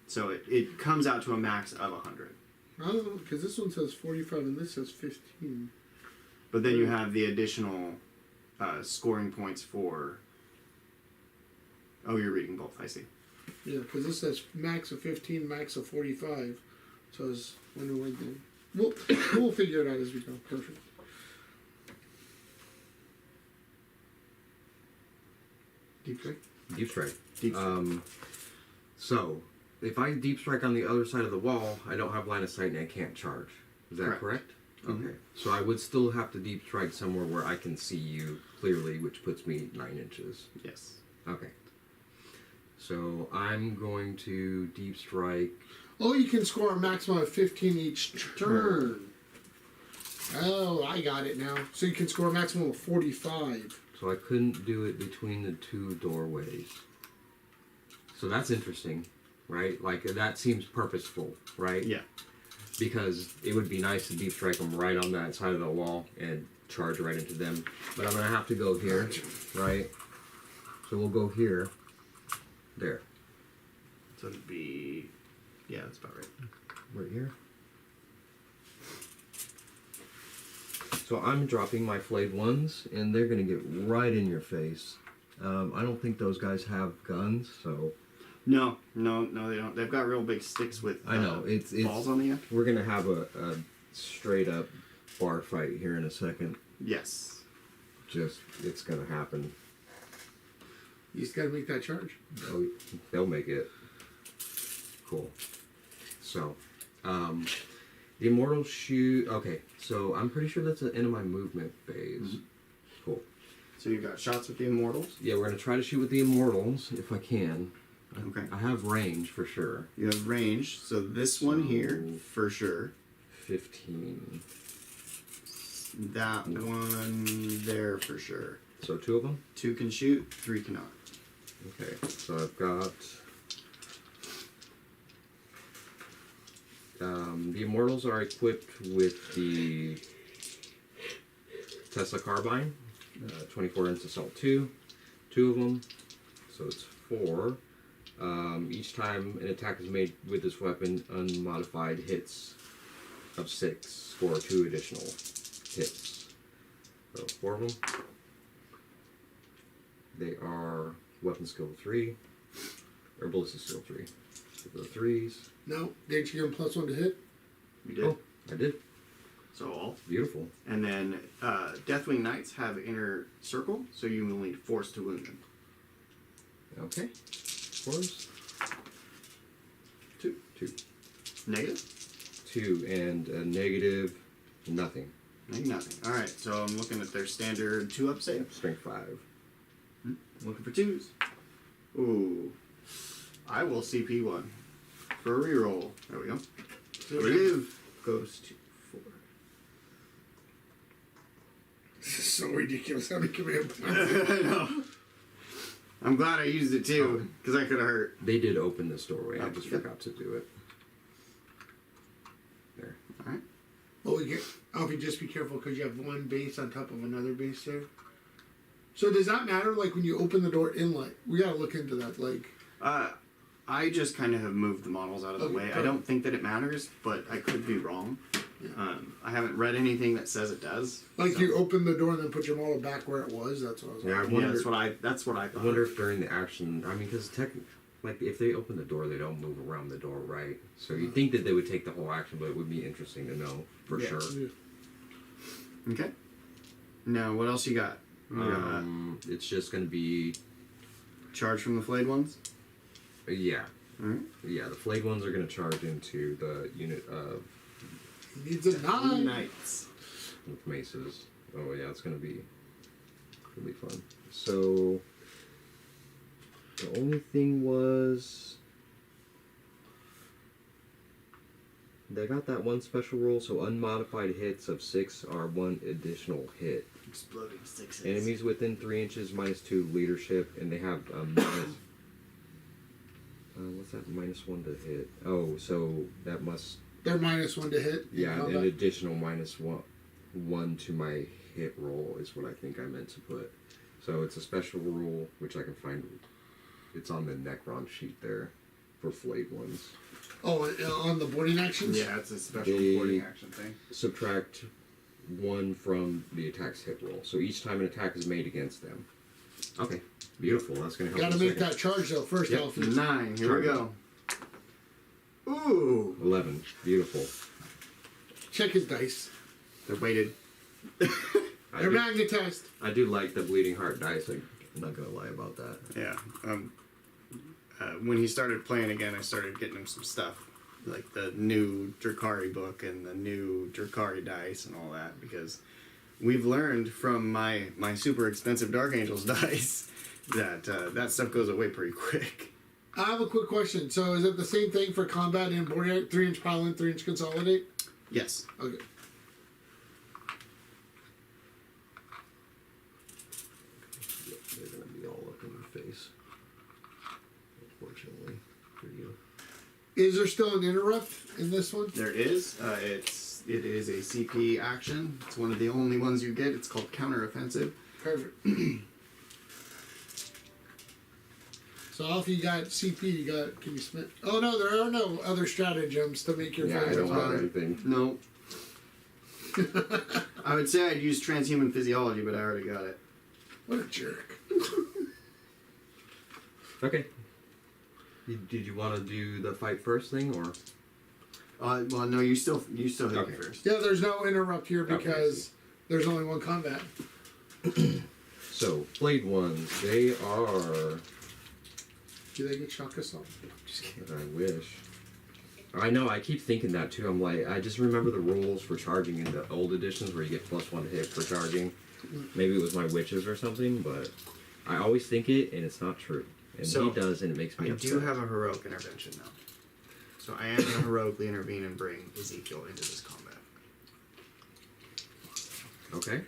So it comes out to a max of 100. I don't know, because this one says 45 and this says 15. But then you have the additional scoring points for. Oh, you're reading both. I see. Yeah, because this says max of 15, max of 45. So I was wondering why then. We'll figure it out as we go. Perfect. Deep strike. Deep strike. Deep strike. So if I deep strike on the other side of the wall, I don't have line of sight and I can't charge. Is that correct? Mhm. Okay. So I would still have to deep strike somewhere where I can see you clearly, which puts me 9 inches. Yes. Okay. So I'm going to deep strike. Oh, you can score a maximum of 15 each turn. Oh, I got it now. So you can score a maximum of 45. So I couldn't do it between the two doorways. So that's interesting, right? Like that seems purposeful, right? Yeah. Because it would be nice to deep strike them right on that side of the wall and charge right into them. But I'm going to have to go here, right? So we'll go here. There. So it'd be. Yeah, that's about right. Right here. So I'm dropping my flayed ones, and they're going to get right in your face. I don't think those guys have guns, so... No, they don't. They've got real big sticks with I know, it's balls on the end. We're going to have a straight-up bar fight here in a second. Yes. Just, it's going to happen. You just got to make that charge. Oh, they'll make it. Cool. So, The immortals shoot. Okay, so I'm pretty sure that's the end of my movement phase. Cool. So you've got shots with the immortals. Yeah, we're gonna try to shoot with the immortals if I can. Okay. I have range for sure. You have range, so this one here for sure. 15. That one there for sure. So 2 of them. 2 can shoot, 3 cannot. Okay, so I've got the immortals are equipped with the Tesla carbine, 24-inch assault 2 of them, so it's 4. Each time an attack is made with this weapon, unmodified hits of 6 score 2 additional hits. So 4 of them. They are weapon skill 3, or ballistic skill 3. So the 3s. No, didn't you give him +1 to hit? You did. Oh, I did. So all. Beautiful. And then Deathwing Knights have inner circle, so you will need force to wound them. Okay. Force. 2. 2. Negative? 2 and a negative nothing. Nothing. Alright, so I'm looking at their standard 2-up save. Strength 5. Looking for 2s. Ooh. I will CP 1 for a reroll. There we go. Live goes to 4. This is so ridiculous. How many command points? I know. I'm glad I used it too, because I could have hurt. They did open this doorway. I just Yep. forgot to do it. There. Alright. Well, we get Alfie, just be careful because you have one base on top of another base there. So does that matter? Like when you open the door inlet, we gotta look into that. Like, I just kind of have moved the models out of the Okay, way. I perfect. don't think that it matters, but I could be wrong. Yeah. I haven't read anything that says it does. like so- you open the door and then put your model back where it was. That's what I was. Yeah, I like. Yeah, wonder, that's what I I thought. wonder if during the action, I mean, because like if they open the door, they don't move around the door, right? So you'd think that they would take the whole action, but it would be interesting to know for Yeah. sure. Yeah. Okay. Now, what else you got? It's just going to be, Charge from the flayed ones? yeah. Alright. Yeah, the flayed ones are going to charge into the unit of He needs a 9. Knights. with maces. Oh yeah, it's gonna be fun. So the only thing was they got that one special rule, so unmodified hits of 6 are 1 additional hit. Exploding 6s. Enemies within 3 inches -2 leadership, and they have minus. What's that? -1 to hit. Oh, so that must. They're -1 to hit. in Yeah, an combat. additional -1 to my hit roll is what I think I meant to put. So it's a special rule, which I can find. It's on the Necron sheet there for flayed ones. Oh, on the boarding actions. Yeah, it's a special They- boarding action thing. Subtract 1 from the attack's hit roll. So each time an attack is made against them. Okay, beautiful. That's going to help. Gotta in a make second. that charge though first, Yep. Alfie. 9. Here we go. Ooh. 11. Beautiful. Check his dice. They're weighted. I They're do, magnetized. I do like the bleeding heart dice. I'm not going to lie about that. Yeah. When he started playing again, I started getting him some stuff. Like the new Drakari book and the new Drakari dice and all that. Because we've learned from my super expensive Dark Angels dice that that stuff goes away pretty quick. I have a quick question. So is it the same thing for combat and boarding? 3-inch pile in, 3-inch consolidate? Yes. Okay. They're going to be all up in your face. Unfortunately for you. Is there still an interrupt in this one? There is. It is a CP action. It's one of the only ones you get. It's called counteroffensive. Perfect. So Alfie, you got CP, you got, can you spend? Oh no, there are no other stratagems to make your Yeah, I friends don't have better. anything. No. I would say I'd use transhuman physiology, but I already got it. What a jerk. Okay. Did you want to do the fight first thing, or? Well, no, you still hit Okay. me first. Yeah, there's no interrupt here Okay, I because there's only one combat. So, flayed ones, they are... Do they get shock assault? Just kidding. I wish. I know, I keep thinking that too. I'm like, I just remember the rules for charging in the old editions where you get +1 to hit for charging. Maybe it was my witches or something, but I always think it, and it's not true. And So, he does, and it makes me I upset. do have a heroic intervention though. So I am going to heroically intervene and bring Ezekiel into this combat. Okay.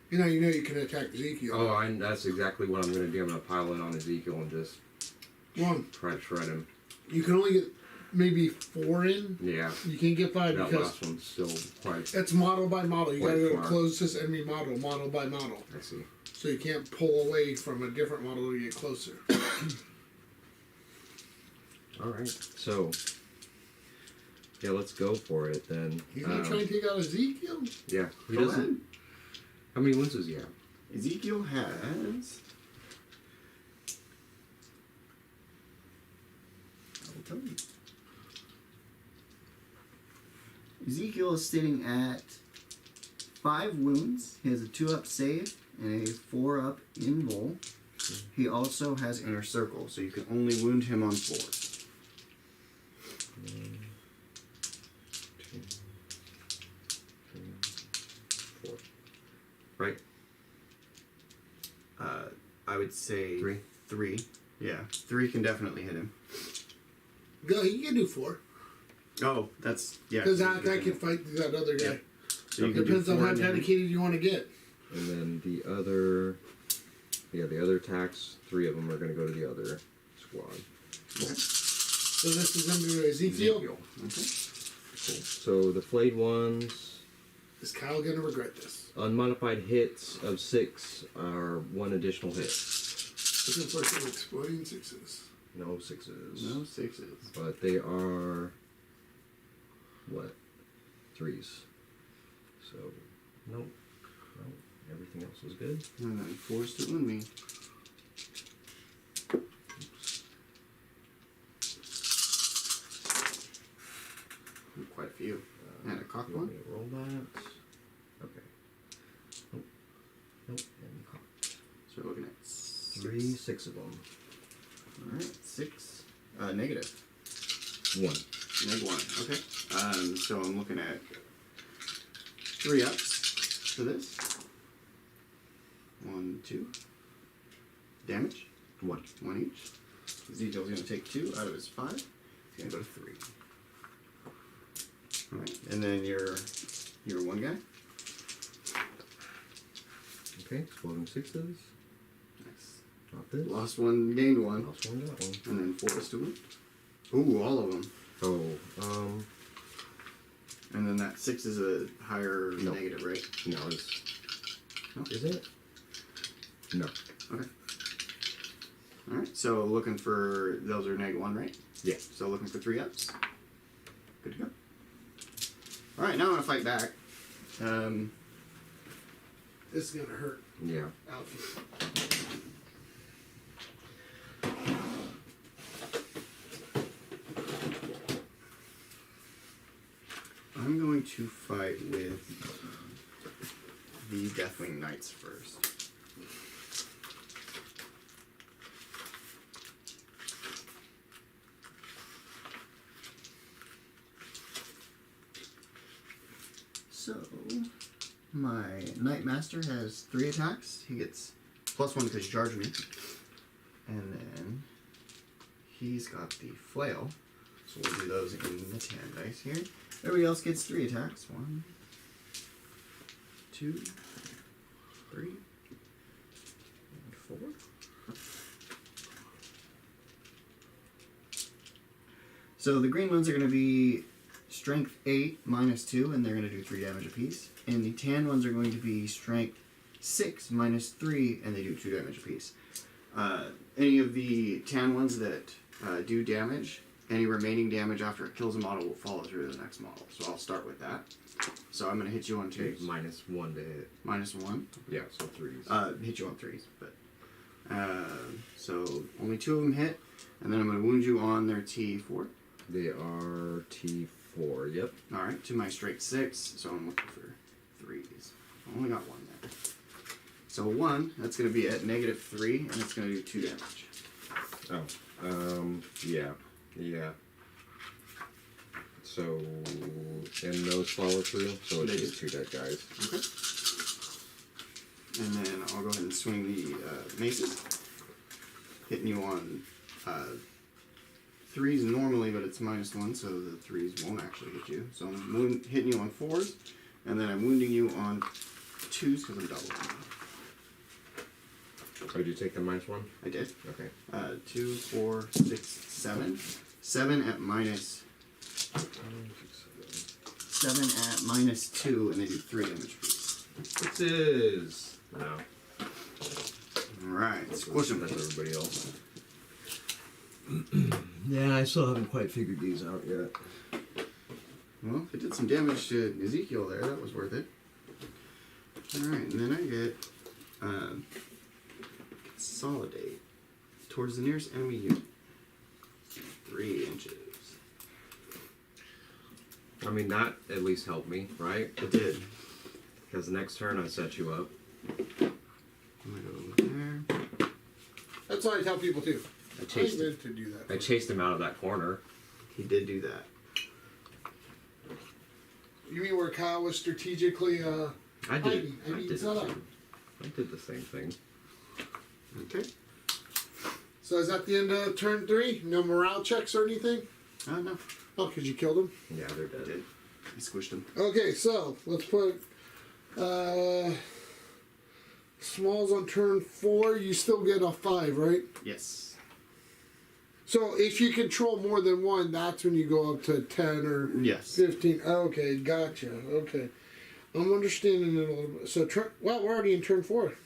You know you can attack Ezekiel. Oh, that's exactly what I'm going to do. I'm going to pile in on Ezekiel and just One. try to shred him. You can only get maybe 4 in. Yeah. You can't get 5 That because last one's still quite... that's model by model. You Quite gotta go far. closest enemy model, model by model. I see. So you can't pull away from a different model to get closer. Alright, so... Yeah, let's go for it then. He's gonna try and take out Ezekiel? Yeah, he Go doesn't... ahead. How many wounds does he have? Ezekiel has... I will tell you. Ezekiel is sitting at 5 wounds. He has a 2-up save and a 4-up invul. He also has inner circle, so you can only wound him on 4. 1, 2, 3, 4. Right? I would say 3. 3. Yeah, 3 can definitely hit him. Go, you can do 4. Oh, that's yeah. Because that guy can fight that other guy. Yeah. So you can Depends do on 4 how and then- dedicated you want to get. And then the other... Yeah, the other attacks, 3 of them are going to go to the other squad. So this is under Ezekiel. Okay. Cool. So the flayed ones, Is Kyle gonna regret this? unmodified hits of 6 are 1 additional hit. Looking for some exploding 6s. No 6s. No 6s. But they are... What? 3s. So, nope. Nope. Everything else was good. And then 4s to wound me. Quite a few. And a cock You want one? me to roll that? Okay. Nope. Nope. And cock. So we're looking at 3, 6 of them. Alright, 6. Negative. 1. -1. Okay. So I'm looking at 3 ups for this. 1, 2. Damage. 1. 1 each. Ezekiel's gonna take 2 out of his 5. He's gonna go to 3. Alright, and then your 1 guy. Okay, exploding 6s. Nice. Not this. Lost 1, gained 1. Lost 1, got 1. And then 4 is to wound. Ooh, all of them. Oh, And then that 6 is a higher No. negative, right? no, it's... No. Is it? No. Okay. Alright, so looking for, those are -1, right? Yeah. So looking for 3 ups. Good to go. Alright, now I'm gonna fight back. This is gonna hurt Yeah. Alfie. I'm going to fight with the Deathwing Knights first. So, my Knight Master has 3 attacks. He gets +1 because you charged me. And then he's got the Flail. So we'll do those in the 10 dice here. Everybody else gets 3 attacks. 1, 2, 3, and 4. So the green ones are going to be Strength 8 -2, and they're going to do 3 damage apiece. And the tan ones are going to be Strength 6 -3, and they do 2 damage apiece. Any of the tan ones that do damage, any remaining damage after it kills a model will follow through to the next model. So I'll start with that. So I'm going to hit you on Okay, 2s. -1 to hit. -1. Yeah, so 3s. Hit you on 3s, but so only 2 of them hit, and then I'm going to wound you on their T4. They are T4, yep. All right, to my straight 6, so I'm looking for 3s. I only got 1 there. So 1, that's going to be at -3, and it's going to do 2 damage. Oh, yeah. So, and those follow through, so it's just 2 dead guys. Okay. And then I'll go ahead and swing the maces. Hitting you on 3s normally, but it's -1, so the 3s won't actually hit you. So I'm hitting you on 4s, and then I'm wounding you on 2s because I'm doubling. Oh, did you take the -1? I did. Okay. 2, 4, 6, 7. 7 at -2, and they do 3 damage piece. Sixes! No. Alright, squish them. That's everybody else. Yeah, I still haven't quite figured these out yet. Well, if it did some damage to Ezekiel there, that was worth it. Alright, and then I get consolidate towards the nearest enemy unit. 3 inches. I mean, that at least helped me, right? It did. Because next turn I set you up. I'm gonna go over there. That's what I tell people too. I chased I meant to do that. I chased him out of that corner. He did do that. You mean where Kyle was strategically I did. I mean, set up. I did the same thing. Okay. So is that the end of turn 3? No morale checks or anything? No. Oh, because you killed him? Yeah, they're I dead. did. I squished him. Okay, so let's put smalls on turn 4. You still get a 5, right? Yes. So if you control more than one, that's when you go up to 10 or Yes. 15. Okay, gotcha. Okay. I'm understanding it a little bit. So, well, we're already in turn 4.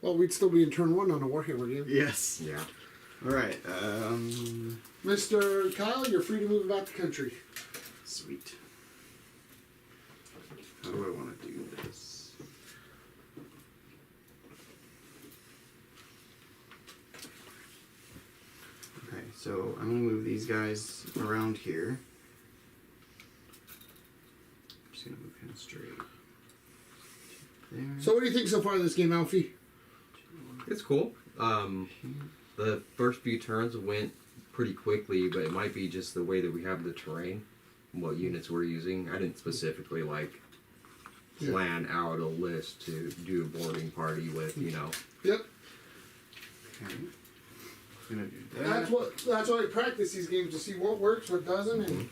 Well, we'd still be in turn 1 on a Warhammer game. Yes. Yeah. Alright, Mr. Kyle, you're free to move about the country. sweet. How do I want to do this? Okay, so I'm going to move these guys around here. I'm just going to move him straight there. So, what do you think so far of this game, Alfie? It's cool. The first few turns went pretty quickly, but it might be just the way that we have the terrain, what units we're using. I didn't specifically plan out a list to do a boarding party with, you know. Yep. Okay. I'm going to do that. That's why we practice these games to see what works, what doesn't, and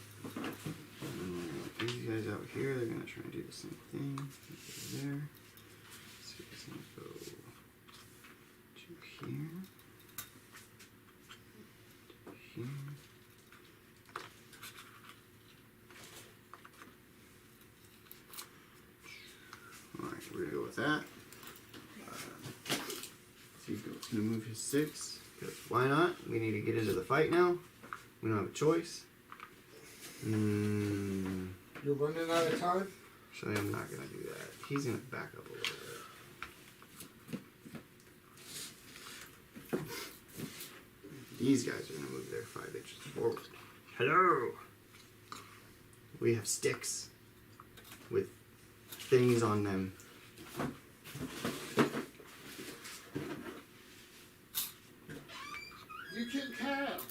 These guys out here, they're going to try and do the same thing. Go there. So it's going to go to here. Here. Alright, we're going to go with that. So he's going to move his 6. Because why not? We need to get into the fight now. We don't have a choice. you're running out of time. Actually, I'm not going to do that. He's going to back up a little bit. These guys are going to move their 5 inches forward. Hello! We have sticks with things on them. You can have.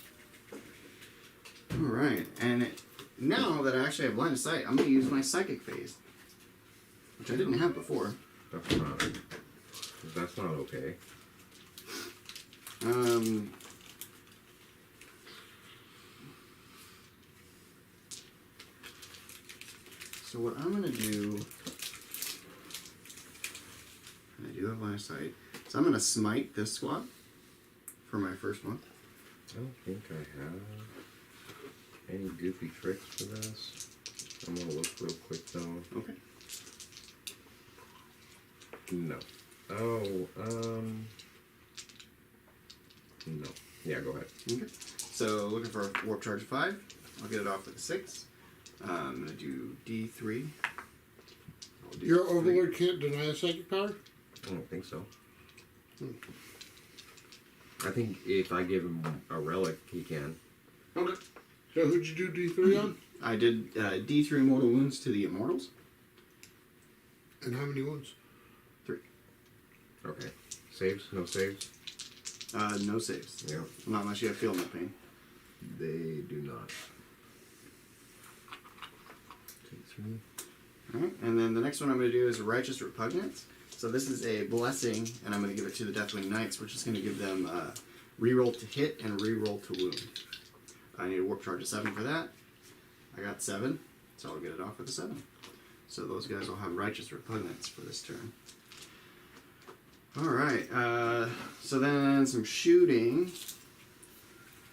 Alright, and now that I actually have line of sight, I'm going to use my psychic phase. Which I didn't have before. That's not okay. So what I'm going to do, and I do have line of sight, so I'm going to smite this squad for my first one. I don't think I have any goofy tricks for this. I'm gonna look real quick though. Okay. No. Oh, no. Yeah, go ahead. Okay. So looking for a warp charge 5. I'll get it off with a 6. I'm going to do D3. I'll do Your 3. overlord can't deny a psychic power? I don't think so. I think if I give him a relic, he can. Okay. So who'd you do D3 on? I did D3 mortal wounds to the immortals. And how many wounds? 3. Okay. Saves? No saves? No saves. Yeah. Not unless you have feel no pain. They do not. 2, 3. Alright, and then the next one I'm going to do is Righteous Repugnance. So this is a blessing, and I'm going to give it to the Deathwing Knights, which is going to give them reroll to hit and reroll to wound. I need a warp charge of 7 for that. I got 7, so I'll get it off with a 7. So those guys will have Righteous Repugnance for this turn. Alright, so then some shooting.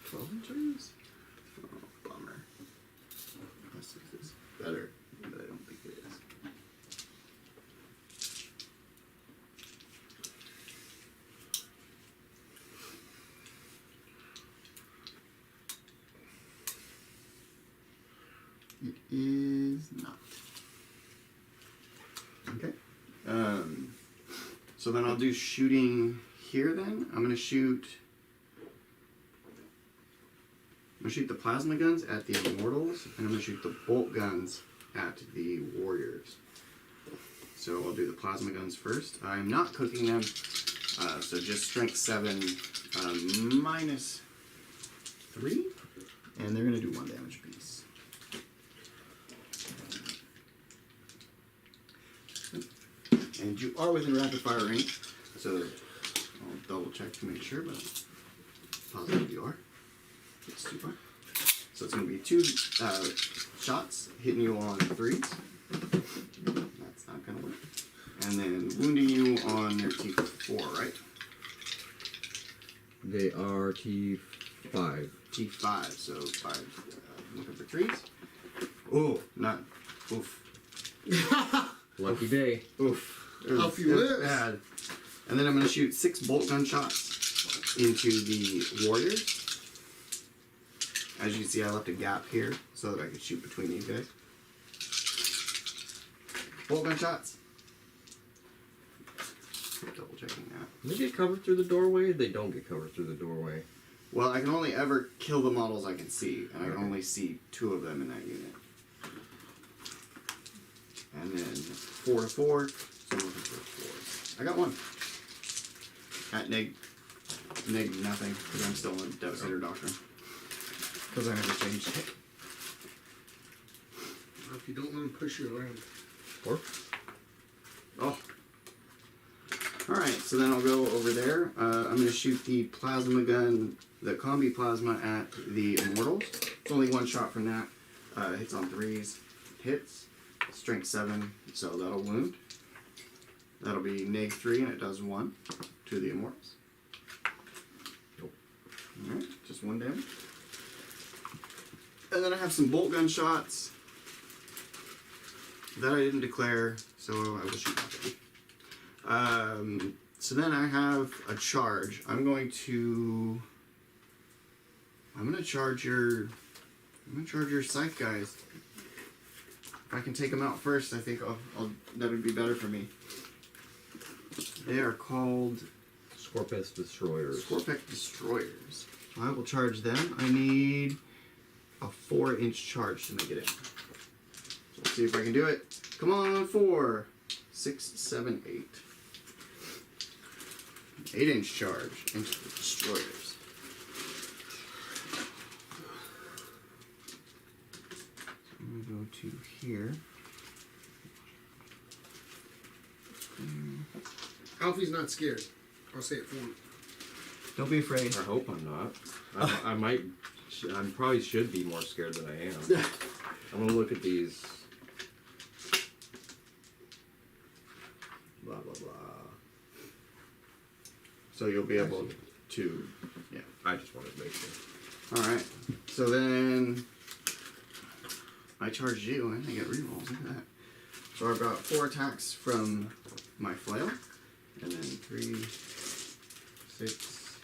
12 inches? Oh, bummer. This is better, but I don't think it is. It is not. Okay. So then I'll do shooting here then. I'm gonna shoot the plasma guns at the Immortals, and I'm gonna shoot the bolt guns at the Warriors. So I'll do the plasma guns first. I'm not cooking them, so just strength 7 minus 3, and they're gonna do 1 damage apiece. And you are within rapid fire range, so I'll double check to make sure, but I'm positive you are. It's too far. So it's going to be 2 shots hitting you on 3s. That's not going to work. And then wounding you on your T4, right? They are T5. T5, so 5. Looking for 3s. Oh, not. Oof. Lucky day. Oof. Alfie It was lives. bad. And then I'm going to shoot 6 bolt gun shots into the Warriors. As you can see, I left a gap here so that I could shoot between these guys. Bolt gun shots. Double checking that. They get covered through the doorway. They don't get covered through the doorway. Well, I can only ever kill the models I can see, and I can only see 2 of them in that unit. And then 4 to 4. So I'm looking for 4s. I got 1. At neg nothing, because I'm still in Devastator Doctrine. Because I never changed it. If you don't let him push you around. 4. Oh. Alright, so then I'll go over there. I'm going to shoot the plasma gun, the combi plasma at the Immortals. It's only 1 shot from that. Hits on 3s. Hits. Strength 7, so that'll wound. That'll be neg 3, and it does 1 to the Immortals. Nope. Alright, just 1 damage. And then I have some bolt gun shots that I didn't declare, so I will shoot them. So then I have a charge. I'm gonna charge your scythe guys. If I can take them out first, I think that would be better for me. They are called Scorpus Destroyers. Scorpec Destroyers. I will charge them. I need a 4-inch charge to make it in. So let's see if I can do it. Come on, 4, 6, 7, 8. 8-inch charge into the Destroyers. So I'm going to go to here. Alfie's not scared. I'll say it for him. Don't be afraid. I hope I'm not. I might. I probably should be more scared than I am. I'm gonna look at these. Blah, blah, blah. So you'll be able to, yeah. I just wanted to make sure. Alright. So then I charged you and I get rerolls. Look at that. So I've got 4 attacks from my flail. And then 3, 6,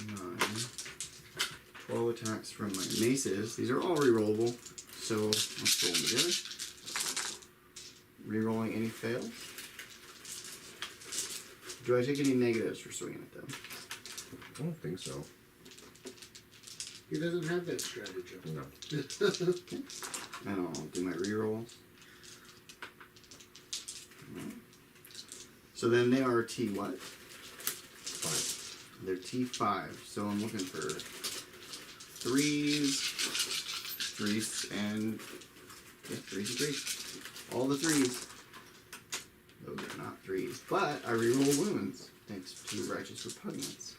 9, 12 attacks from my maces. These are all rerollable. So let's roll them together. Rerolling any fails. Do I take any negatives for swinging at them? I don't think so. He doesn't have that strategy. No. And I'll do my rerolls. So then they are T what? 5. They're T5. So I'm looking for threes, and yeah, threes and threes. All the threes. Those are not threes, but I reroll wounds thanks to righteous repugnance.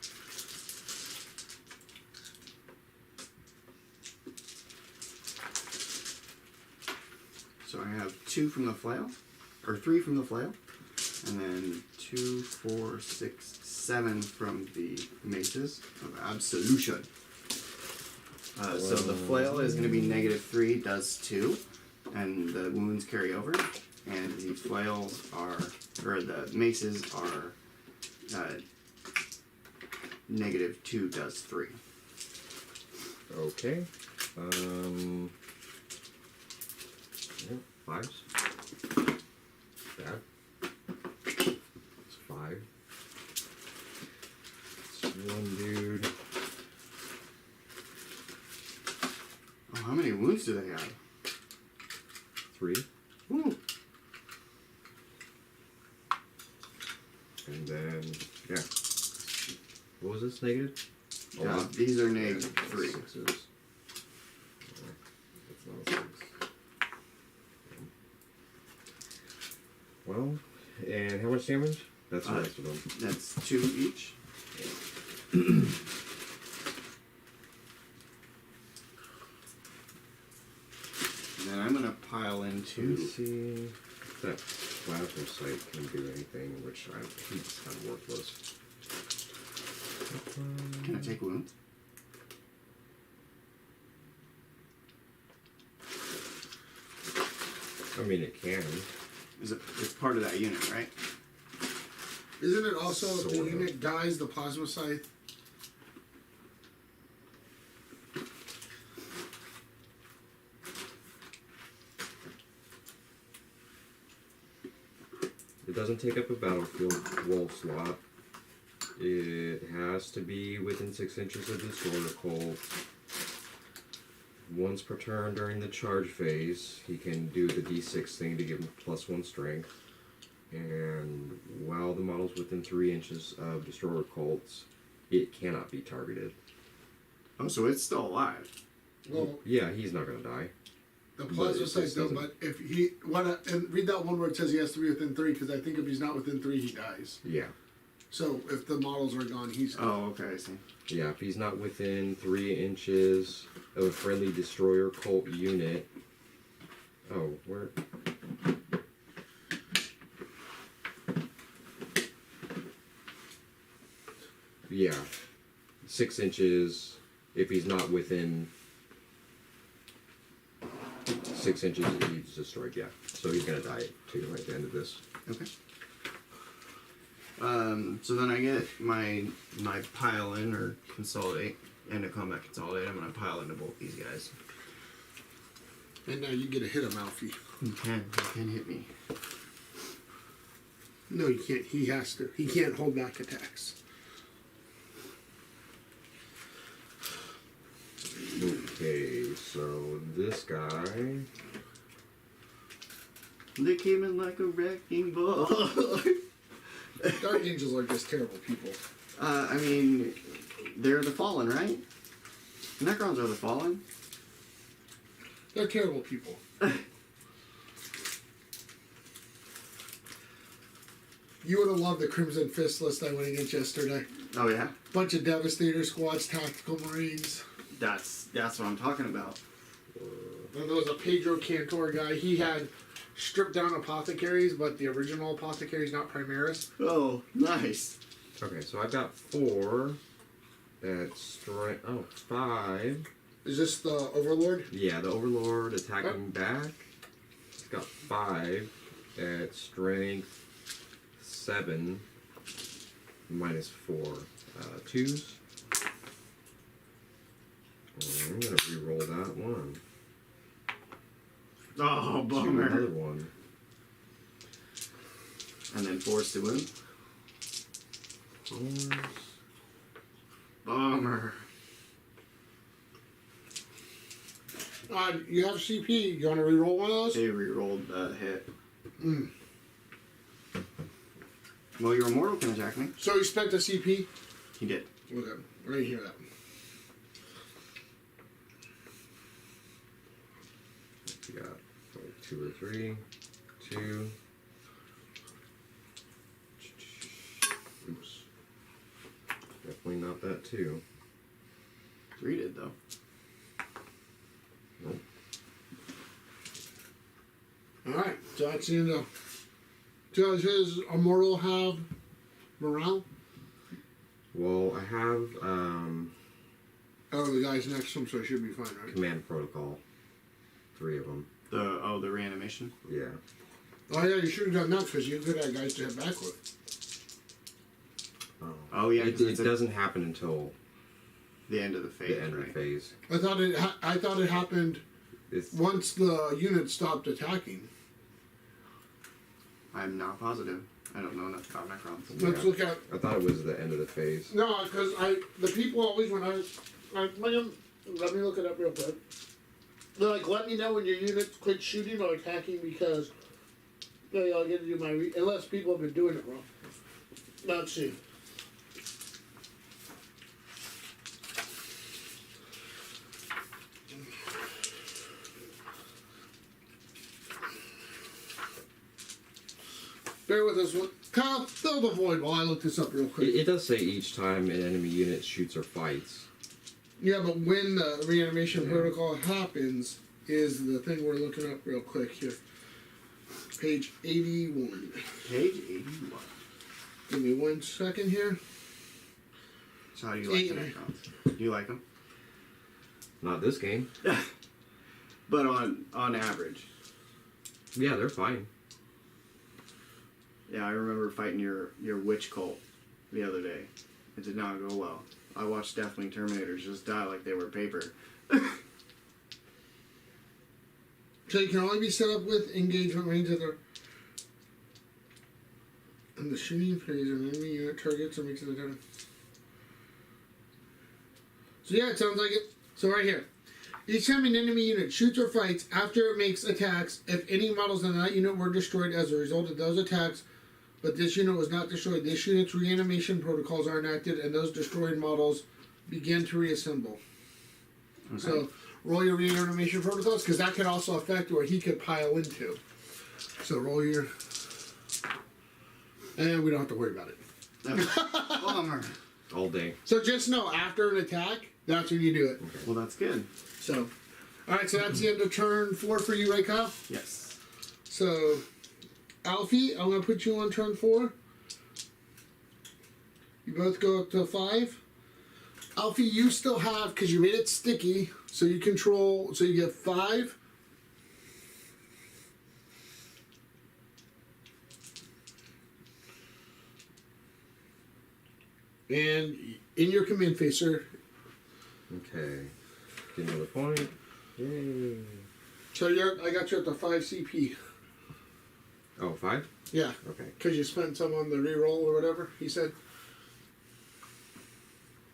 So I have 2 from the flail, or 3 from the flail, and then 2, 4, 6, 7 from the maces of absolution. So the flail is going to be -3, does 2, and the wounds carry over. And the flails are, or the maces are, -2, does 3. Okay. Yeah, 5s. Bad. It's 5. It's 1 dude. Oh, how many wounds do they have? 3. Ooh. And then, yeah. What was this? Negative? These are -3. 6s. That's not a 6. Well, and how much damage? That's the rest of them. That's 2 each. And then I'm gonna pile Let me into. see if that plasma sight can do anything, which I think is kind of worthless. Can I take wounds? I mean, it can. It's part of that unit, right? Isn't it also if the Sort of. unit dies, the plasma scythe? It doesn't take up a battlefield wall slot. It has to be within 6 inches of the Destroyer Colt. Once per turn during the charge phase, he can do the D6 thing to give him +1 strength. And while the model's within 3 inches of Destroyer Colts, it cannot be targeted. Oh, so it's still alive. Well, Yeah, he's not gonna die. the But plasma it scythe just though, doesn't- but if he and read that one where it says he has to be within 3, because I think if he's not within 3, he dies. Yeah. So if the models are gone, he's Oh, okay, I see. Yeah, if he's not within 3 inches of a friendly Destroyer Colt unit. Oh, where? Yeah. 6 inches if he's not within 6 inches, he's destroyed, yeah. So he's gonna die too at the end of this. Okay. So then I get my pile in or consolidate, end of combat consolidate. I'm gonna pile into both these guys. and now you get to hit him, Alfie. You can hit me. No, you can't. He has to. He can't hold back attacks. Okay, so this guy. They came in like a wrecking ball. Dark Angels are just terrible people. I mean, they're the fallen, right? Necrons are the fallen. They're terrible people. You would have loved the Crimson Fist list I went against yesterday. Oh yeah, Bunch of Devastator squads, tactical marines. that's what I'm talking about. And there was a Pedro Cantor guy. He had stripped down apothecaries, but the original apothecaries, not Primaris. Oh, nice. Okay, so I've got 4. That's strength. Oh, 5. Is this the Overlord? Yeah, the Overlord attacking back. He's got 5 at strength 7 -4 2s. I'm gonna re-roll that one. Oh, Shoot, bummer. another one. And then force to wound. 4s. Bummer. You have CP. You want to reroll one of those? They re-rolled the hit. Well, your immortal can attack me. So he spent a CP? He did. Okay, I didn't hear that. We got 2 or 3. 2. Oops. Definitely not that 2. 3 did, though. Nope. Alright, so that's the end of... Does his immortal have morale? Well, I have Oh, the guy's next to him, so it should be fine, right? command protocol. 3 of them. The reanimation. Yeah. Oh yeah, you should have done that because you're good at guys to hit back with. Oh, yeah, It, 'cause it it's doesn't happen until the end of the phase. the end of the phase. I thought it happened It's once the unit stopped attacking. I'm not positive. I don't know enough about Necrons. Let's look at... I thought it was the end of the phase. No, because the people always, when let me look it up real quick. They're like, let me know when your unit quit shooting or attacking because I get to do my unless people have been doing it wrong. Let's see. Bear with us. Kyle, fill the void while I look this up real quick. It does say each time an enemy unit shoots or fights. Yeah, but when the reanimation protocol happens is the thing we're looking up real quick here. Page 81. Page 81. Give me 1 second here. So how do you like the Necrons? Do you like them? Not this game. But on average. Yeah, they're fine. Yeah, I remember fighting your witch cult the other day. It did not go well. I watched Deathwing Terminators just die like they were paper. So you can only be set up with engagement range of the... In the shooting phase, an enemy unit targets or makes an attack. So yeah, it sounds like it. So right here. Each time an enemy unit shoots or fights after it makes attacks, if any models in that unit were destroyed as a result of those attacks, but this unit was not destroyed, this unit's reanimation protocols are enacted and those destroyed models begin to reassemble. Okay. So roll your reanimation protocols because that could also affect where he could pile into. So roll your... And we don't have to worry about it. Bummer. All day. So just know, after an attack, that's when you do it. Well, that's good. So, alright, so that's the end of turn 4 for you, right, Kyle? Yes. So, Alfie, I'm going to put you on turn 4. You both go up to 5. Alfie, you still have, because you made it sticky, so you control, so you get 5. And in your command phase, sir. Okay. Get another point. Yay. So I got you at the 5 CP. Oh, 5? Yeah, Okay. because you spent some on the reroll or whatever, he said.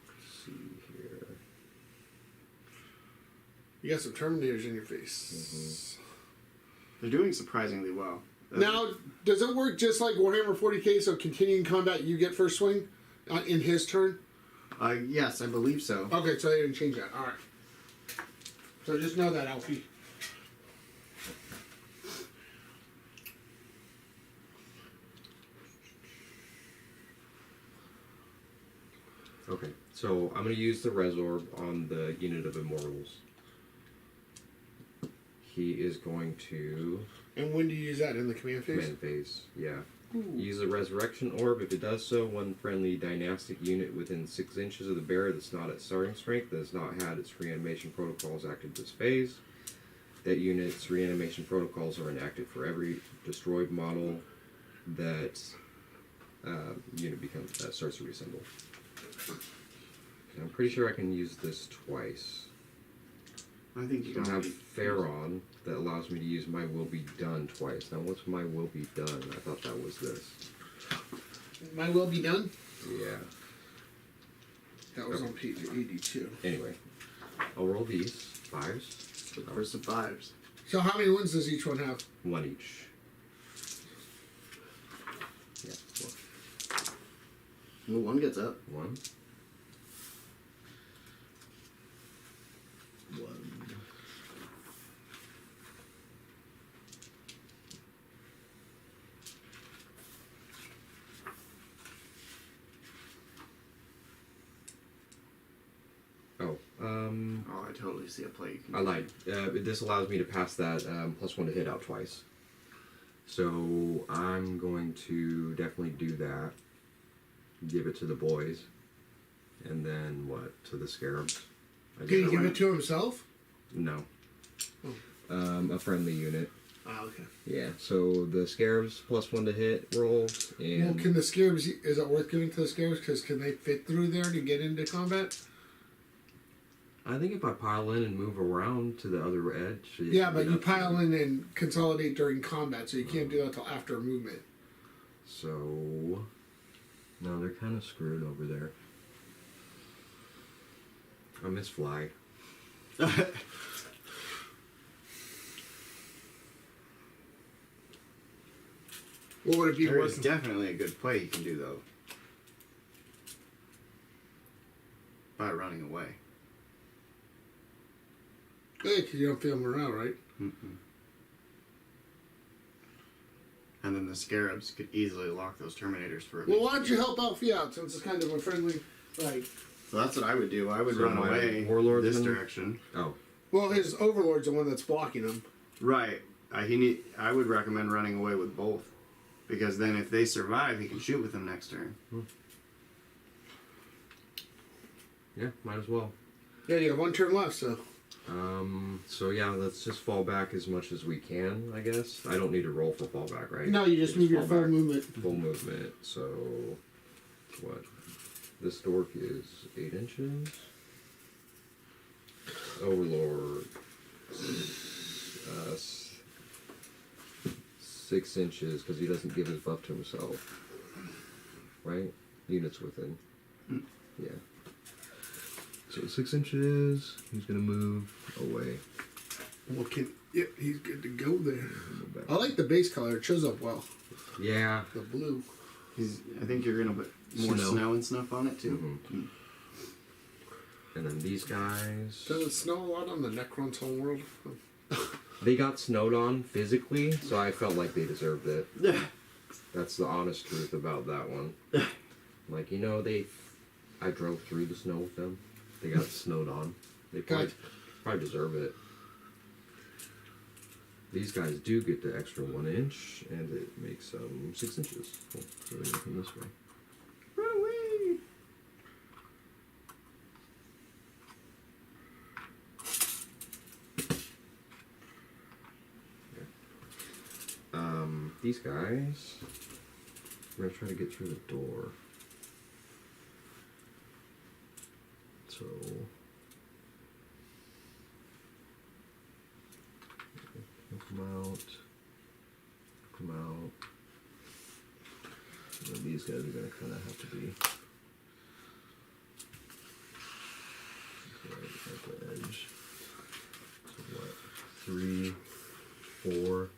Let's see here. You got some Terminators in your face. They're doing surprisingly well. Now, does it work just like Warhammer 40k, so continuing combat, you get first swing in his turn? Yes, I believe so. Okay, so they didn't change that. Alright. So just know that, Alfie. Okay. So I'm going to use the Resorb on the unit of Immortals. He is going to... And when do you use that? In the command phase? Command phase, yeah. Use a Resurrection Orb. If it does so, one friendly dynastic unit within 6 inches of the bearer that's not at starting strength, that has not had its reanimation protocols active this phase. That unit's reanimation protocols are enacted for every destroyed model that unit starts to reassemble. Okay, I'm pretty sure I can use this twice. I think you I can have Pharaon that allows me to use My Will Be Done twice. Now, what's My Will Be Done? I thought that was this. My will be done? Yeah. That was on page 82. Anyway, I'll roll these 5s. look for some 5s. So how many wins does each one have? 1 each. Yeah. Well, one gets up. One. Oh, Oh, I totally see a play. I lied. This allows me to pass that +1 to hit out twice. So I'm going to definitely do that. Give it to the boys. And then what? To the scarabs? I Can he guess. give it to himself? No. Oh. A friendly unit. Oh, okay. Yeah, so the scarabs +1 to hit rolls, and Well, can the scarabs, is it worth giving to the scarabs? Because can they fit through there to get into combat? I think if I pile in and move around to the other edge... Yeah, but you pile in and consolidate during combat, so you can't do that until after a movement. So... No, they're kind of screwed over there. I miss fly. What would it be There is worth? definitely a good play you can do, though. By running away. Yeah, because you don't feel them around, right? Mm-mm. And then the scarabs could easily lock those terminators for a Well, why don't you help Alfie out, since it's kind of a friendly, like... So that's what I would do. I would So run my away warlord's this gonna- direction. Oh, Well, his overlord's the one that's blocking him. Right. I would recommend running away with both. Because then if they survive, he can shoot with them next turn. yeah, might as well. Yeah, you have one turn left, so... So yeah, let's just fall back as much as we can, I guess. I don't need to roll for fallback, right? No, you just move your fall full back. movement. Full movement, so... What? This dork is 8 inches. Overlord... 6 inches, because he doesn't give his buff to himself. Right? Units within. Yeah. So 6 inches, he's gonna move away. Well, yep, he's good to go there. Move back. I like the base color. It shows up well. Yeah. The blue. I think you're going to put more snow and stuff on it, too. Mhm. And then these guys, Does it snow a lot on the Necrons homeworld? they got snowed on physically, so I felt like they deserved it. Yeah. That's the honest truth about that one. Like, I drove through the snow with them. They got snowed on. They probably deserve it. These guys do get the extra 1 inch, and it makes 6 inches. Cool. So they come this way. Run away! These guys, we're gonna try to get through the door. So, come out. And then these guys are gonna kind of have to be right at the edge. So what? 3, 4.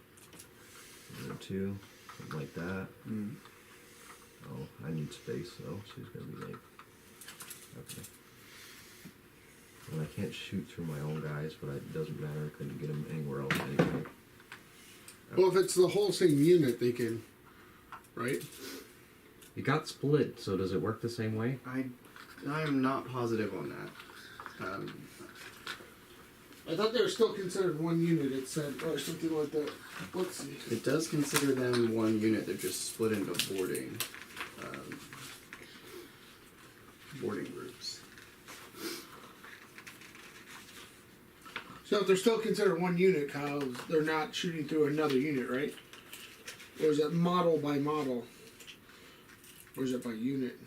And then 2, something like that. Oh, I need space though, so he's gonna be like, okay. And I can't shoot through my own guys, but it doesn't matter, I couldn't get them anywhere else anyway. Well, if it's the whole same unit, they can, right? It got split, so does it work the same way? I'm not positive on that. I thought they were still considered one unit, it said, or something like that. Let's see. It does consider them one unit. They're just split into boarding groups. So if they're still considered one unit, Kyle, they're not shooting through another unit, right? Or is it model by model? Or is it by unit?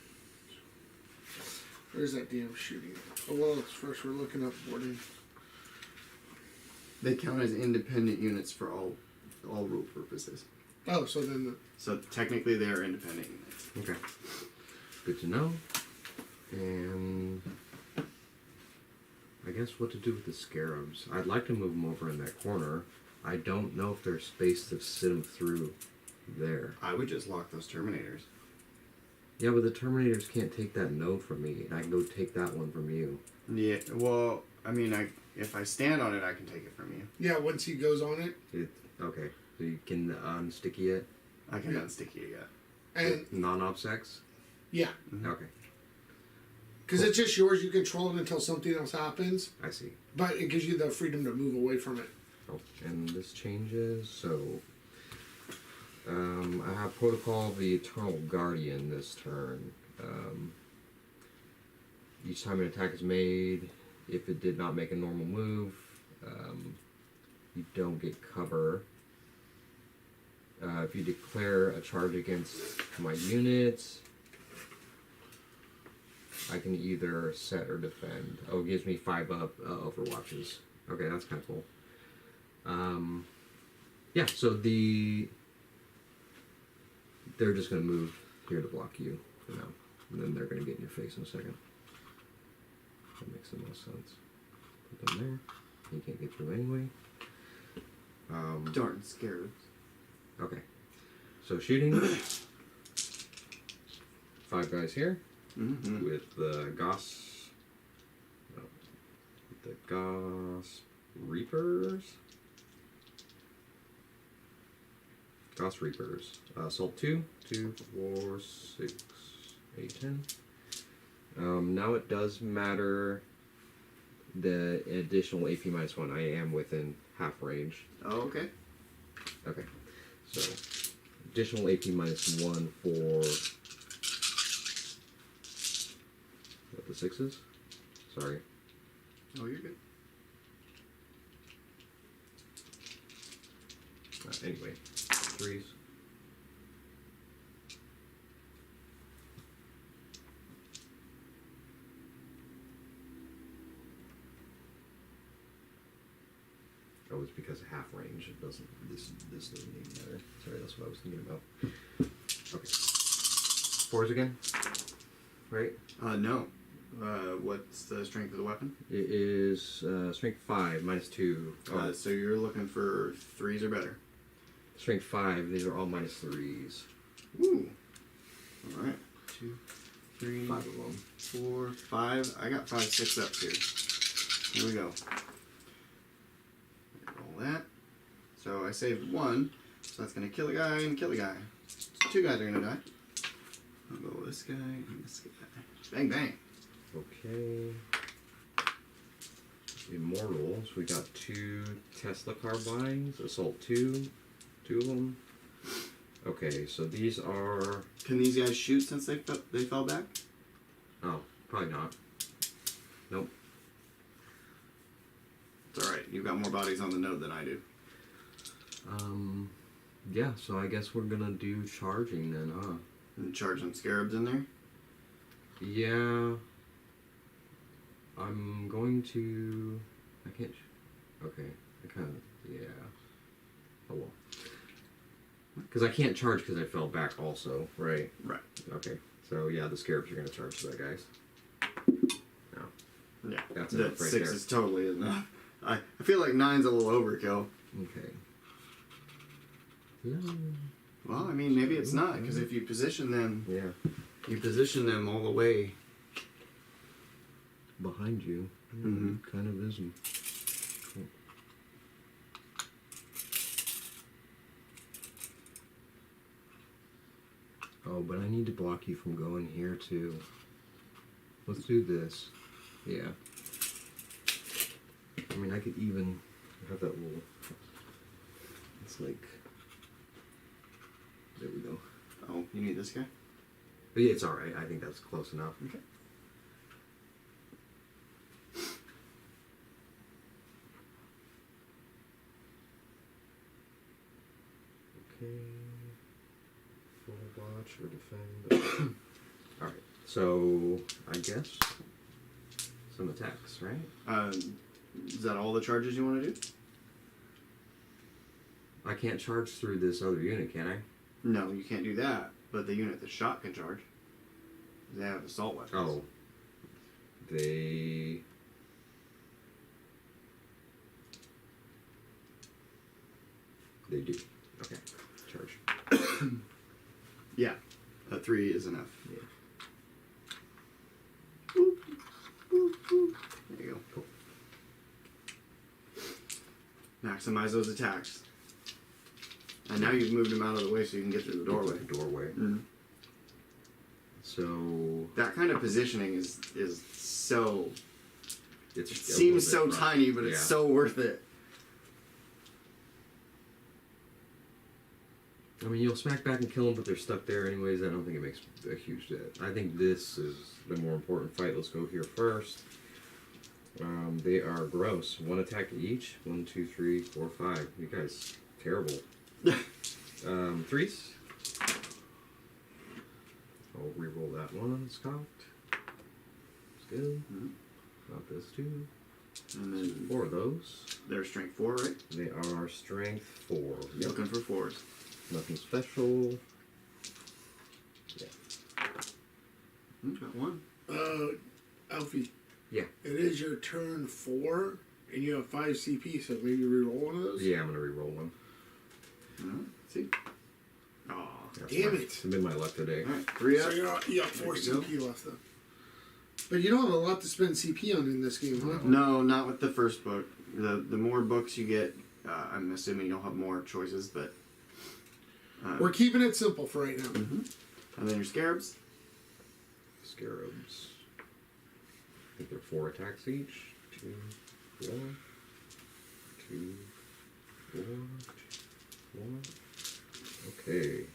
Where's that damn shooting? Oh, well, first we're looking up boarding. They count as independent units for all rule purposes. Oh, so then So technically they are independent units. Okay. Good to know. And I guess what to do with the scarabs. I'd like to move them over in that corner. I don't know if there's space to sit them through there. I would just lock those terminators. Yeah, but the Terminators can't take that node from me, and I can go take that one from you. Yeah. Well, I mean, if I stand on it, I can take it from you. Yeah, once he goes on it. Okay, so you can unsticky it? I can Yeah. unsticky it. Yeah. And Non-obsex? yeah, Okay, because it's just yours. You control it until something else happens, I see. but it gives you the freedom to move away from it. Oh, and this changes, so... I have Protocol of the Eternal Guardian this turn. Each time an attack is made, if it did not make a normal move, you don't get cover. If you declare a charge against my units, I can either set or defend. Oh, it gives me 5 up overwatches. Okay, that's kind of cool. Yeah, so they're just going to move here to block you for now. And then they're going to get in your face in a second. That makes the most sense. Put them there. You can't get through anyway. Darn scared. Okay. So shooting. 5 guys here. Mm-hmm. With the Goss... No. With the Goss Reapers. Goss Reapers. Assault 2, 2, 4, 6, 8, 10. Now it does matter the additional AP -1. I am within half range. Oh, okay. Okay. So, additional AP -1 for... What, the 6s? Sorry. Oh, you're good. Anyway. 3s. Oh, it's because of half range. It doesn't. This doesn't even matter. Sorry, that's what I was thinking about. Okay. 4s again. Right. No. What's the strength of the weapon? It is strength 5 -2. Oh, So you're looking for 3s or better. strength 5. These are all -3s. Ooh. All right. 2, 3, 5 of them. 4, 5. I got 5, 6 up here. Here we go. Roll that. So I saved 1. So that's gonna kill a guy and kill a guy. So 2 guys are gonna die. I'll go with this guy and this guy. Bang bang. Okay. Immortals. We got 2 Tesla carbines. Assault 2. 2 of them. Okay, so these are... Can these guys shoot since they fell back? Oh, probably not. Nope. It's alright. You've got more bodies on the node than I do. Yeah, so I guess we're gonna do charging then, huh? And charge some scarabs in there? Yeah. I'm going to... I can't... Okay, I kind of... Yeah. Oh well. Because I can't charge because I fell back also, right? Right. Okay, so yeah, the scarabs are going to charge to that, guys. No. Yeah. That's that enough right 6 there. is totally enough. I feel like 9's a little overkill. Okay. No. Well, I mean, maybe it's not, because if you position them... Yeah. You position them all the way... Behind you. Mhm. Kind of isn't. Cool. Oh, but I need to block you from going here too. Let's do this. Yeah. I mean, I could even have that little... It's like... There we go. Oh, you need this guy? But yeah, it's alright. I think that's close enough. Okay. Okay. Full watch or defend. Alright, so I guess some attacks, right? Is that all the charges you want to do? I can't charge through this other unit, can I? No, you can't do that. But the unit that shot can charge. They have assault weapons. Oh. They... They do. Okay. Charge. Yeah. A 3 is enough. Yeah. maximize those attacks. And now you've moved him out of the way so you can get through the doorway. Mm-hmm. So That kind of positioning is so. it Seems so tiny, but it's so worth it. I mean, you'll smack back and kill them, but they're stuck there anyways. I don't think it makes a huge dent. I think this is the more important fight. Let's go here first. They are gross. 1 attack each. 1, 2, 3, 4, 5. You guys, terrible. 3s. I'll reroll that one. It's cocked. It's good. Mm-hmm. Not this too. And then 4 of those. they're strength 4, right? They are strength 4. Yep. Looking for 4s. Nothing special. Yeah. Got 1. Alfie. Yeah. It is your turn 4, and you have 5 CP, so maybe reroll one of those? Yeah, I'm gonna reroll one. See? Aw. Damn it. It's been my luck today. Alright, 3 So up. you got 4 There you CP left, though. But you don't have a lot to spend CP on in this game, huh? No, not with the first book. The more books you get, I'm assuming you'll have more choices, but. We're keeping it simple for right now. Mm-hmm. And then your scarabs. Scarabs. I think they're 4 attacks each. 2, 4. 2, 4. 1. Okay.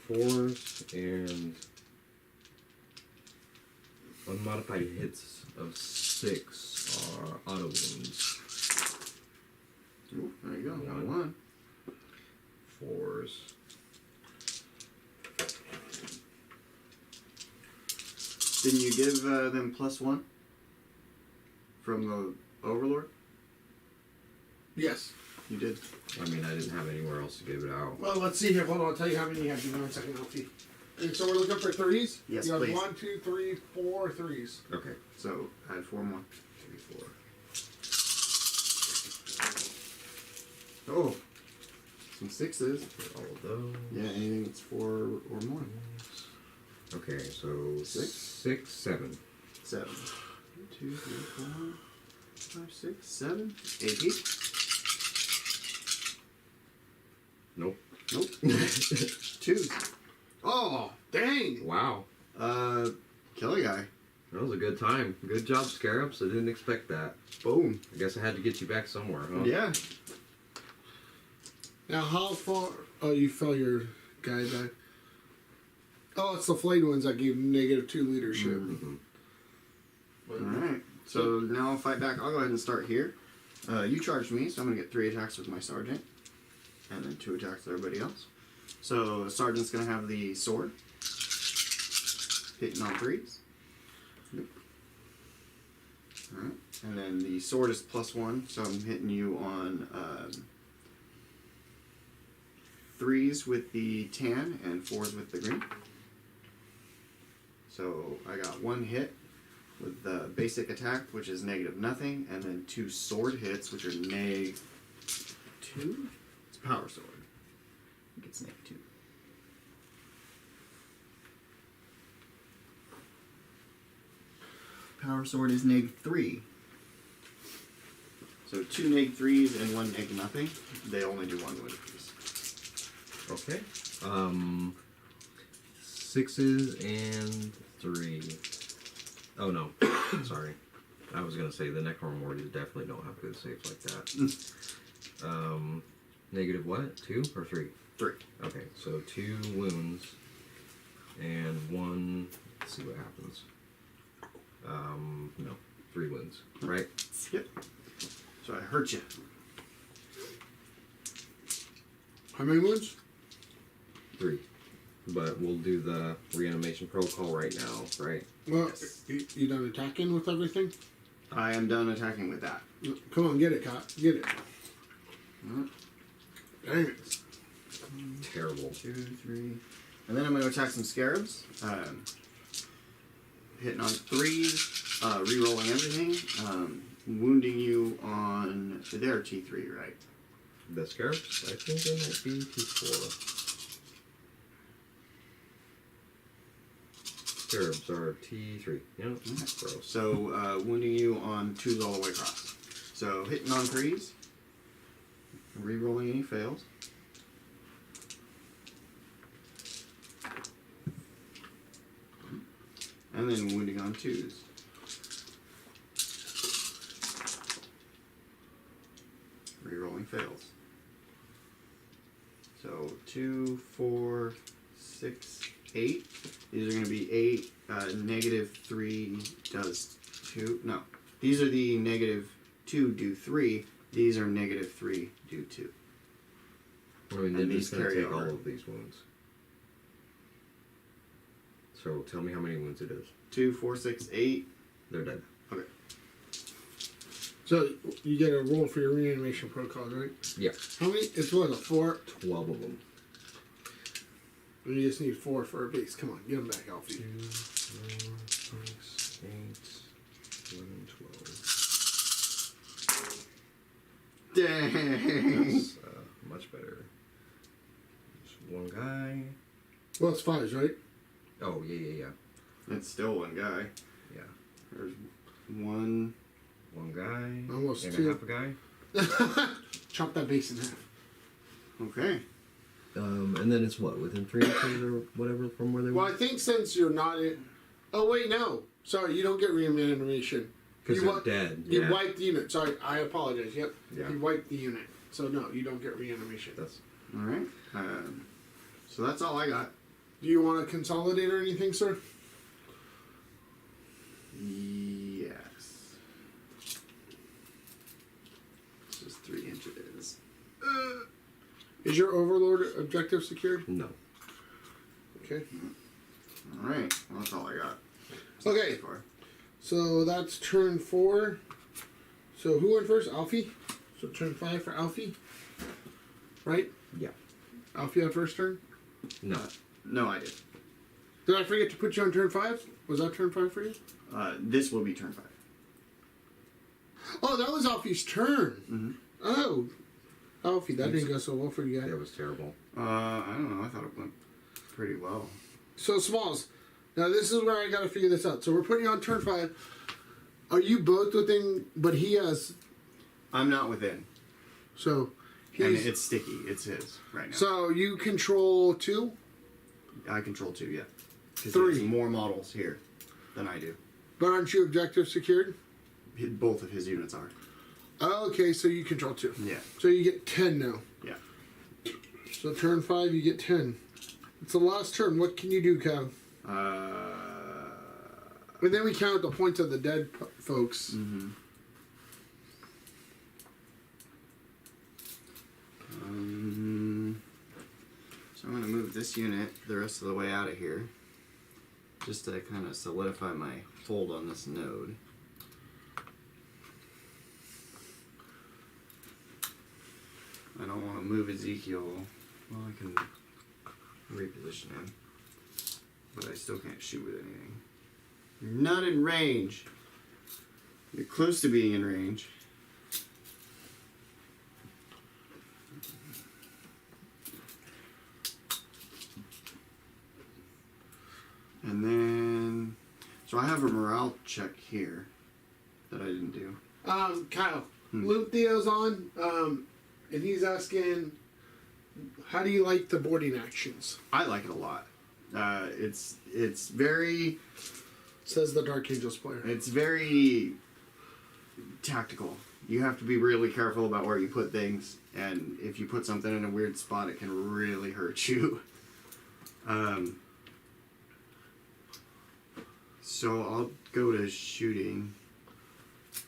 4s and unmodified hits of 6 are auto wounds. Ooh, there you go. 1. 4s. Didn't you give them +1 from the Overlord? Yes. You did. I mean, I didn't have anywhere else to give it out. Well, let's see here. Hold on, I'll tell you how many you have. Give me 1 second, Alfie. And so we're looking for 3s? Yes, you have please. 1, 2, 3, 4 3s. Okay. So add 4 more. 3, 4. Oh, some 6s. All of those. Yeah, anything that's 4 or more. Okay, so 6? 6, 7. 7. 2, 3, 4, 5, 6, 7. AP. Nope. Nope. 2s. Oh, dang. Wow. Kill a guy. That was a good time. Good job, Scarabs. I didn't expect that. Boom. I guess I had to get you back somewhere, huh? Yeah. Now, how far... Oh, you fell your guy back. Oh, it's the flayed ones that gave -2 leadership. Mm-hmm. Alright. So now I'll fight back. I'll go ahead and start here. You charged me, so I'm going to get 3 attacks with my sergeant. And then 2 attacks with everybody else. So the sergeant's going to have the sword. Hitting on 3s. Yep. Alright. And then the sword is +1, so I'm hitting you on 3s with the tan and 4s with the green. So I got 1 hit with the basic attack, which is -0, and then 2 sword hits, which are -2. It's a power sword. I think it's -2. Power sword is -3. So 2 -3s and 1 -0. They only do 1 wound apiece. Okay. 6s and 3. Oh no. Sorry. I was gonna say the Necron warriors definitely don't have good saves like that. Negative what? 2 or 3? 3. Okay, so 2 wounds and 1. Let's see what happens. No, 3 wounds, right? Yep. So I hurt you. How many wounds? 3. But we'll do the reanimation protocol right now, right? Well, you done attacking with everything? I am done attacking with that. Come on, get it, Cot. Get it. Mm. Dang it. Terrible. 2, 3. And then I'm going to attack some scarabs. Hitting on 3s, re-rolling everything, wounding you on their T3, right? The Scarabs? I think they might be T4. Scarabs are T3. Yeah, gross. So wounding you on 2s all the way across. So hitting on 3s, Rerolling any fails. And then wounding on 2s. Rerolling fails. So 2, 4, 6, 8. These are going to be 8. -3 does 2. No. These are the -2 do 3. These are -3 do 2. I mean, And they're these just going to carry take all over. of these wounds. So tell me how many wounds it is. 2, 4, 6, 8. They're dead. Okay. So you get a roll for your reanimation protocol, right? Yeah. How many? It's what, a 4? 12 of them. And you just need 4 for a base. Come on, get them back, Alfie. 2, 4, 6, 8, 11, 12. Dang. That's much better. Just one guy. Well, it's 5s, right? Oh, yeah. That's still one guy. Yeah. There's one. One guy. Almost and 2. half a guy. Chop that base in half. Okay. And then it's what, within 3 inches or whatever from where they Well, were? I think since you're not in... Oh, wait, no. Sorry, you don't get reanimation. Because You they're dead. You Yeah. wiped the unit. Sorry, I apologize. Yep. Yeah. You wiped the unit. So, no, you don't get reanimation. That's Alright. So that's all I got. Do you want to consolidate or anything, sir? Yes. It's just 3 inches. Is your overlord objective secured? no. Okay. Alright. Well, that's all I got. Okay. So far. So that's turn 4. So who went first? Alfie? So turn 5 for Alfie? Right? Yeah. Alfie had first turn? No. No, I did. Did I forget to put you on turn 5? Was that turn 5 for you? This will be turn 5. Oh, that was Alfie's turn. Mm-hmm. Oh. Alfie, that didn't go so well for you guys. That was terrible. I don't know. I thought it went pretty well. So, Smalls, now this is where I gotta figure this out. So we're putting you on turn 5. Are you both within, but he has, I'm not within. so And he's, it's sticky. It's his right now. so you control 2? I control 2, yeah. Because 3. there's more models here than I do. But aren't you objective secured? Both of his units are. Oh, okay, so you control 2. Yeah. So you get 10 now. Yeah. So turn 5, you get 10. It's the last turn. What can you do, Cal? And then we count the points of the dead folks. Mm-hmm. So I'm going to move this unit the rest of the way out of here. Just to kind of solidify my hold on this node. I don't want to move Ezekiel. Well, I can reposition him. But I still can't shoot with anything. You're not in range. You're close to being in range. And then, so I have a morale check here that I didn't do. Kyle, Luke Theo's on, and he's asking, how do you like the boarding actions? I like it a lot. It's very, Says the Dark Angels player. it's very tactical. You have to be really careful about where you put things, and if you put something in a weird spot, it can really hurt you. So I'll go to shooting.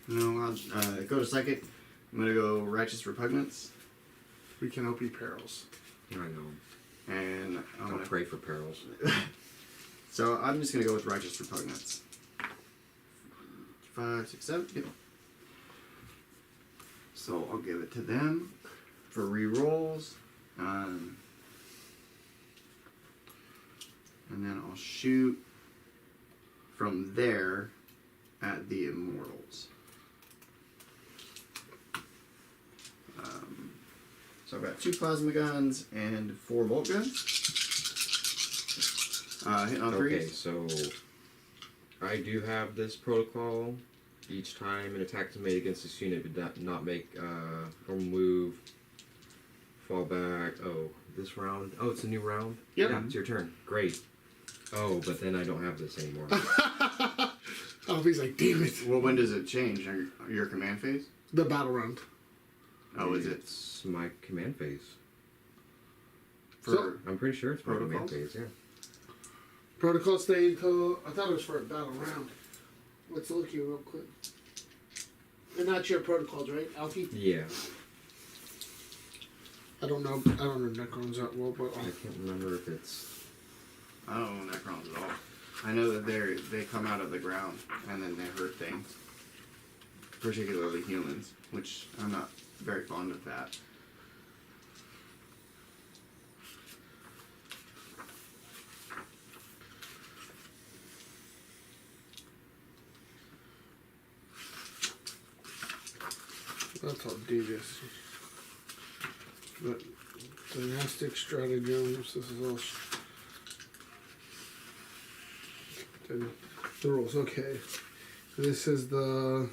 No, I'll go to psychic. I'm gonna go righteous repugnance, We can help you perils. I know. and I'm Don't gonna pray for perils. So I'm just gonna go with righteous repugnance. 5, 6, 7. Yep. So I'll give it to them for re-rolls. And then I'll shoot from there at the immortals. So I've got 2 plasma guns and 4 bolt guns. Hitting on Okay, 3s. so I do have this protocol. Each time an attack is made against this unit, it would not make or move fall back. Oh, this round. Oh, it's a new round. Yep. Yeah, it's your turn. Great. Oh, but then I don't have this anymore. Alfie's like, damn it. Well, when does it change? Your command phase? The battle round. Oh, is it? It's my command phase. For I'm pretty sure it's my command Protocols? phase. Yeah. Protocol stay until, I thought it was for a battle round. Let's look here real quick. And that's your protocols, right, Alfie? Yeah. I don't know Necrons that well, but I can't remember if it's. I don't know Necrons at all. I know that they come out of the ground and then they hurt things, particularly humans, which I'm not very fond of that. that's how do this. But dynastic stratagems, this is all. The rules, okay. This is the.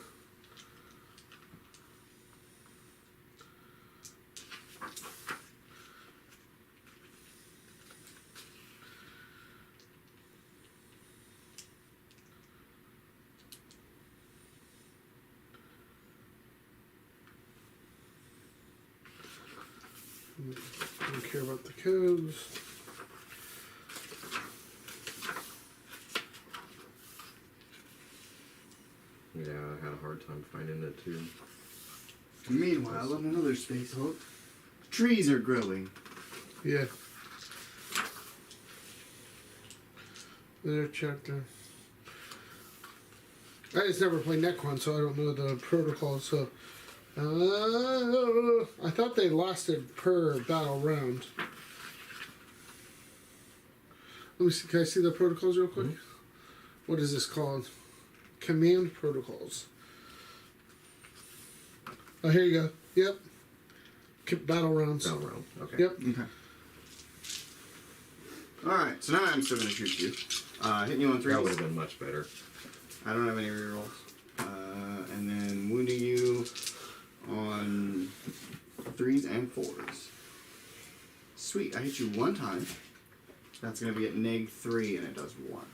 Don't care about the codes. Yeah, I had a hard time finding it too. Meanwhile, on another space hulk, trees are growing. Yeah. Their chapter. I just never played Necron, so I don't know the protocol. So, I thought they lasted per battle round. Let me see. Can I see the protocols real quick? What is this called? Command protocols. Oh, here you go. Yep. Battle rounds. Battle round. Okay. Yep. Okay. Alright, so now I'm still going to shoot you. Hitting you on 3. That would have been much better. I don't have any rerolls. And then wounding you on 3s and 4s. Sweet, I hit you 1 time. That's going to be at -3 and it does 1.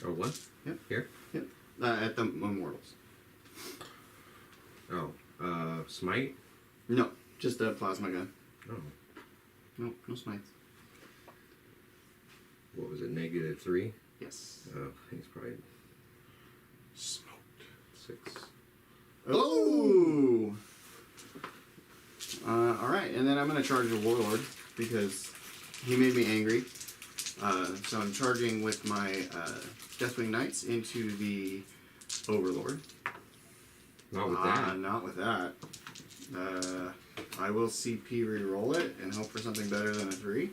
Oh, what? Yep. Here? Yep. At the Immortals. Oh, smite? No, just a plasma gun. Oh. No smites. What was it, -3? Yes. Oh, he's probably Smoked. 6. Oh! Alright, and then I'm going to charge the Warlord because he made me angry. So I'm charging with my Deathwing Knights into the Overlord. Not with that. Not with that. I will CP re-roll it and hope for something better than a 3.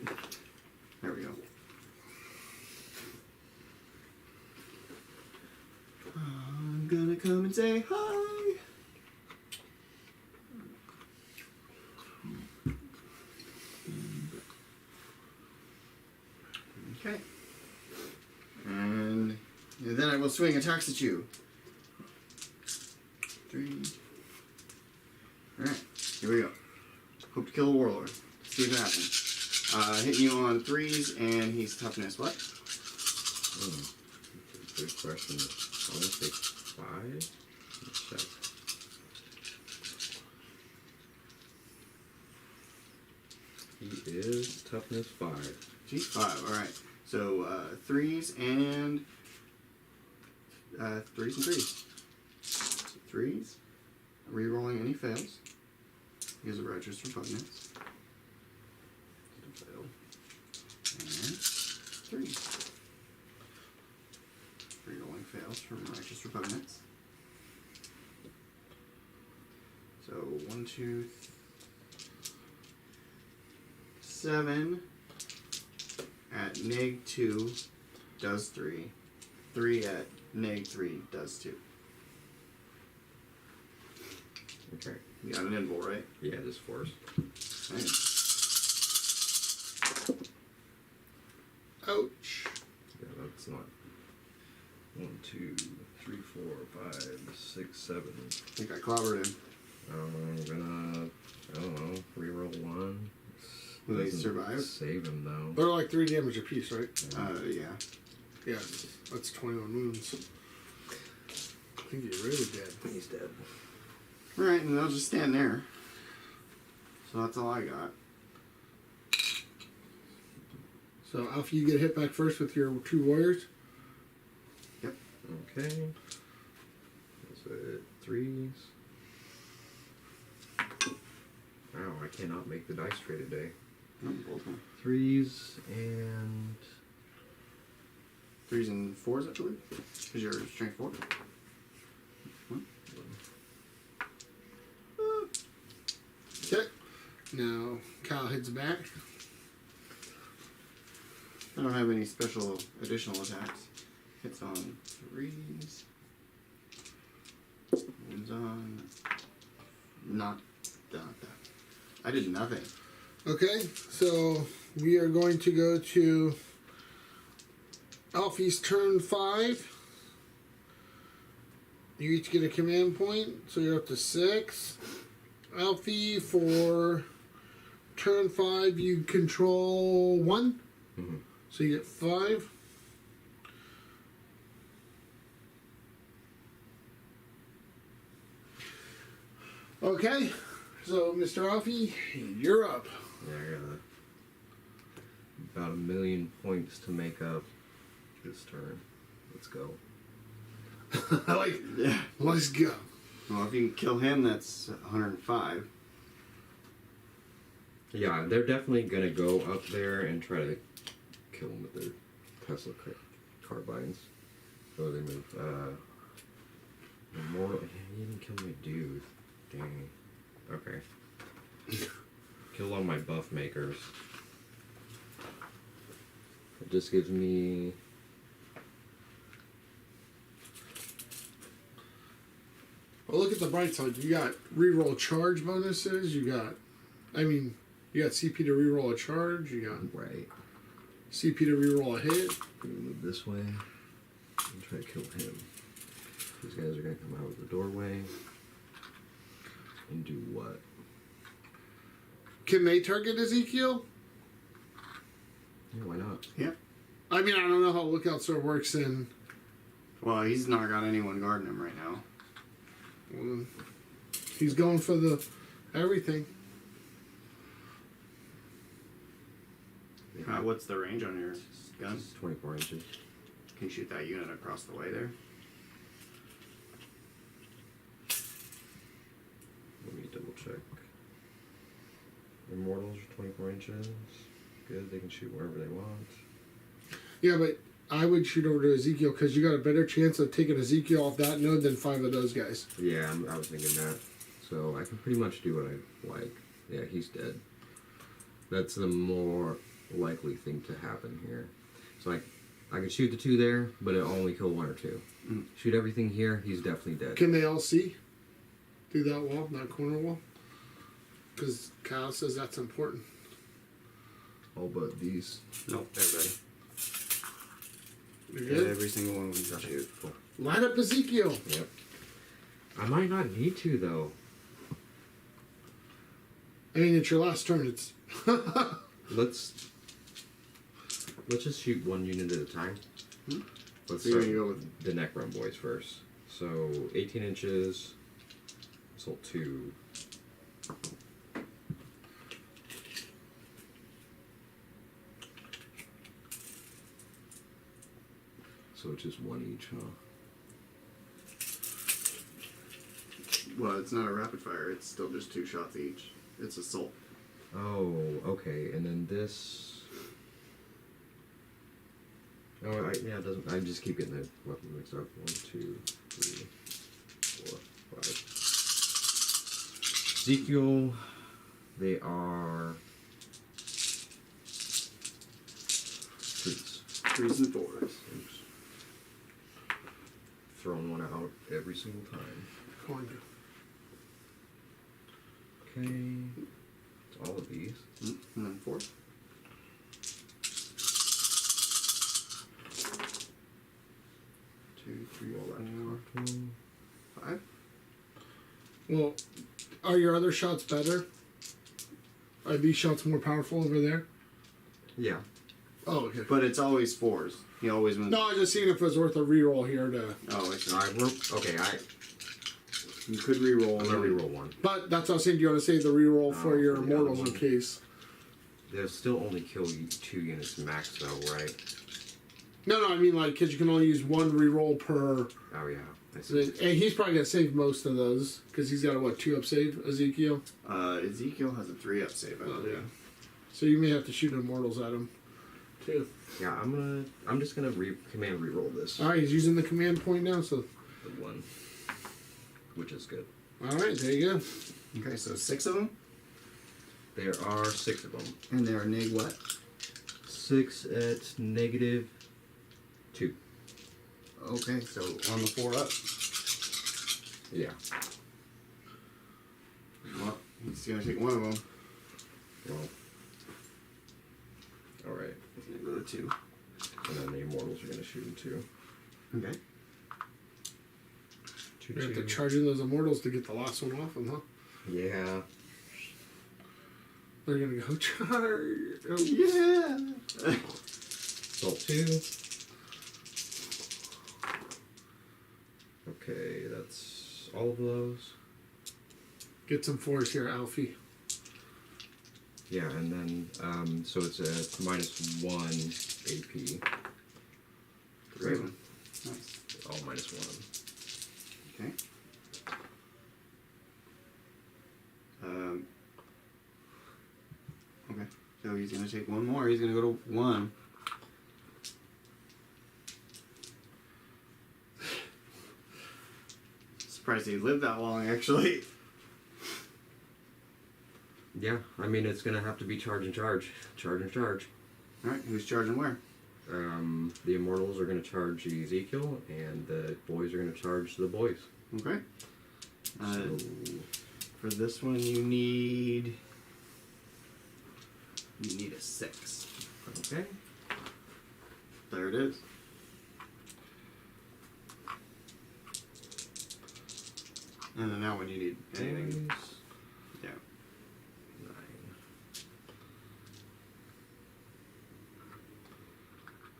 There we go. I'm gonna come and say hi. Okay. And then I will swing attacks at you. 3. Alright, here we go. Hope to kill a Warlord. See if it happens. Hitting you on 3s, and he's toughness what? Good question. I want to say 5. Let's check. He is toughness 5. Geez, 5, alright. So 3s and 3s and 3s. 3s. Rerolling any fails. Use a righteous repugnance. Fail. And 3s. Rerolling fails from righteous repugnance. So 1, 2, 7 at -2 does 3. 3 at -3 does 2. Okay. You got an invul, right? Yeah, just force. Nice. Ouch. Yeah, that's not. 1, 2, 3, 4, 5, 6, 7. I think I clobbered him. I'm gonna, I don't know, Will they Doesn't survive? Save him though. They're like 3 damage apiece, right? Yeah. Yeah, that's 21 wounds. I think you're really dead. He's dead. Alright, and they'll just stand there. So that's all I got. So Alfie, you get hit back first with your 2 warriors. Okay. Is it 3s? Wow, I cannot make the dice tray today. Both of them. 3s and 3s and 4s, I believe. Because you're strength 4. Okay. Now Kyle heads back. I don't have any special additional attacks. Hits on 3s. Wounds on. Not that. I did nothing. Okay, so we are going to go to Alfie's turn 5. You each get a command point, so you're up to 6. Alfie, for turn 5, you control 1. Mhm. So you get 5. Okay, so Mr. Alfie, you're up. yeah, I got about 1,000,000 points to make up this turn. Let's go. Like, Yeah. let's go. Well, if you can kill him, that's 105. Yeah, they're definitely gonna go up there and try to kill him with their Tesla carbines. So they move. Immortal. He didn't kill my dude. Dang. Okay. Kill all my buff makers. It just gives me. Well, look at the bright side. You got reroll charge bonuses. You got CP to reroll a charge. You got Right. CP to reroll a hit. I'm gonna move this way and try to kill him. These guys are gonna come out of the doorway and do what? Can they target Ezekiel? Yeah, why not? Yeah. I mean, I don't know how Lookout Sword works in. Well, he's not got anyone guarding him right now. He's going for the everything. What's the range on your gun? It's 24 inches. Can you shoot that unit across the way there? Let me double check. Immortals are 24 inches. Good, they can shoot wherever they want. Yeah, but I would shoot over to Ezekiel because you got a better chance of taking Ezekiel off that node than 5 of those guys. Yeah, I was thinking that. So I can pretty much do what I like. Yeah, he's dead. That's the more likely thing to happen here. So I can shoot the 2 there, but it'll only kill 1 or 2. Shoot everything here, he's definitely dead. Can they all see through that wall, that corner wall? Because Kyle says that's important. All but these. Nope, everybody. You're good? Every single one of them can Okay, shoot. cool. Line up Ezekiel. Yep. I might not need to though. I mean, it's your last turn. It's Let's just shoot 1 unit at a time. Let's So you're start gonna go with the Necron boys first. So 18 inches. Assault 2. So it's just 1 each, huh? Well, it's not a rapid fire. It's still just 2 shots each. It's assault. Oh, okay. And then this. Oh, yeah, it doesn't. I just keep getting the weapon mixed up. 1, 2, 3, 4, 5. Ezekiel, they are 3s. 3s and 4s. Oops. Throwing 1 out every single time. going to. Okay. It's all of these. And then 4. 2, 3, Roll that 4, to 5. Well, are your other shots better? Are these shots more powerful over there? Yeah. Oh, okay. But it's always 4s. He always wins. No, I was just seeing if it was worth a reroll here to. Oh, I see. Okay, You could reroll. I'm gonna reroll one. But that's what I was saying. Do you want to save the reroll for Oh, your for the other immortals in one. case? They'll still only kill you 2 units max, though, right? No, I mean like because you can only use one reroll per. Oh yeah. I see. And he's probably gonna save most of those because he's got a 2 up save, Ezekiel. Ezekiel has a 3-up save, I believe. So you may have to shoot immortals at him, too. Yeah, I'm just gonna command reroll this. All right, he's using the command point now. So. The 1, which is good. All right, there you go. Okay, so 6 of them, There are 6 of them. and they're nig what? 6 at -2. Okay, so on the 4-up. Yeah. Well, he's gonna take one of them. Well. All right. He's gonna go to 2. And then the immortals are gonna shoot him 2. Okay. You have to charge in those immortals to get the last one off them, huh? Yeah. They're gonna go charge. Oh, Yeah. Assault 2. Okay, that's all of those. Get some force here, Alfie. Yeah, and then so it's a -1 AP. Great one. Nice. All -1. Okay. Okay. So he's gonna take one more. He's gonna go to 1. Surprised he lived that long, actually. Yeah, I mean it's gonna have to be charge and charge. Charge and charge. Alright, who's charging where? The immortals are gonna charge Ezekiel, and the boys are gonna charge the boys. Okay. So, For this one, you need a 6. okay. There it is. And then that one you need anything. Boys, Yeah. 9.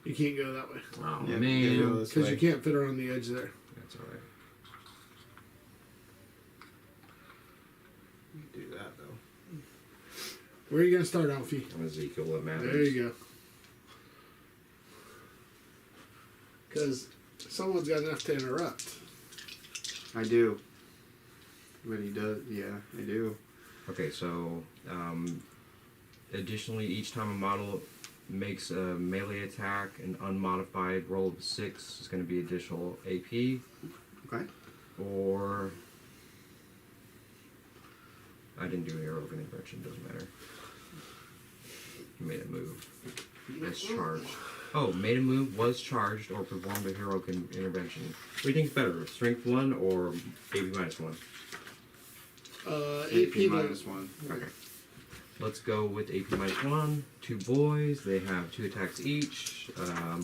You can't go that way Oh Yeah, man, you gotta go this because way. you can't fit around the edge there. that's alright. Do that though. Where are you gonna start, Alfie? I'm Ezekiel. What matters? There you go. Because someone's got enough to interrupt. I do. But he does. Yeah, I do. Okay, so additionally, each time a model makes a melee attack, an unmodified roll of 6 is going to be additional AP, Okay. or I didn't do a hero of intervention, doesn't matter. Made a move. It's charged. Oh, made a move, was charged, or performed a heroic intervention. What do you think's better, strength 1 or AP -1? AP -1. Okay. Let's go with AP -1. 2 boys. They have 2 attacks each. Some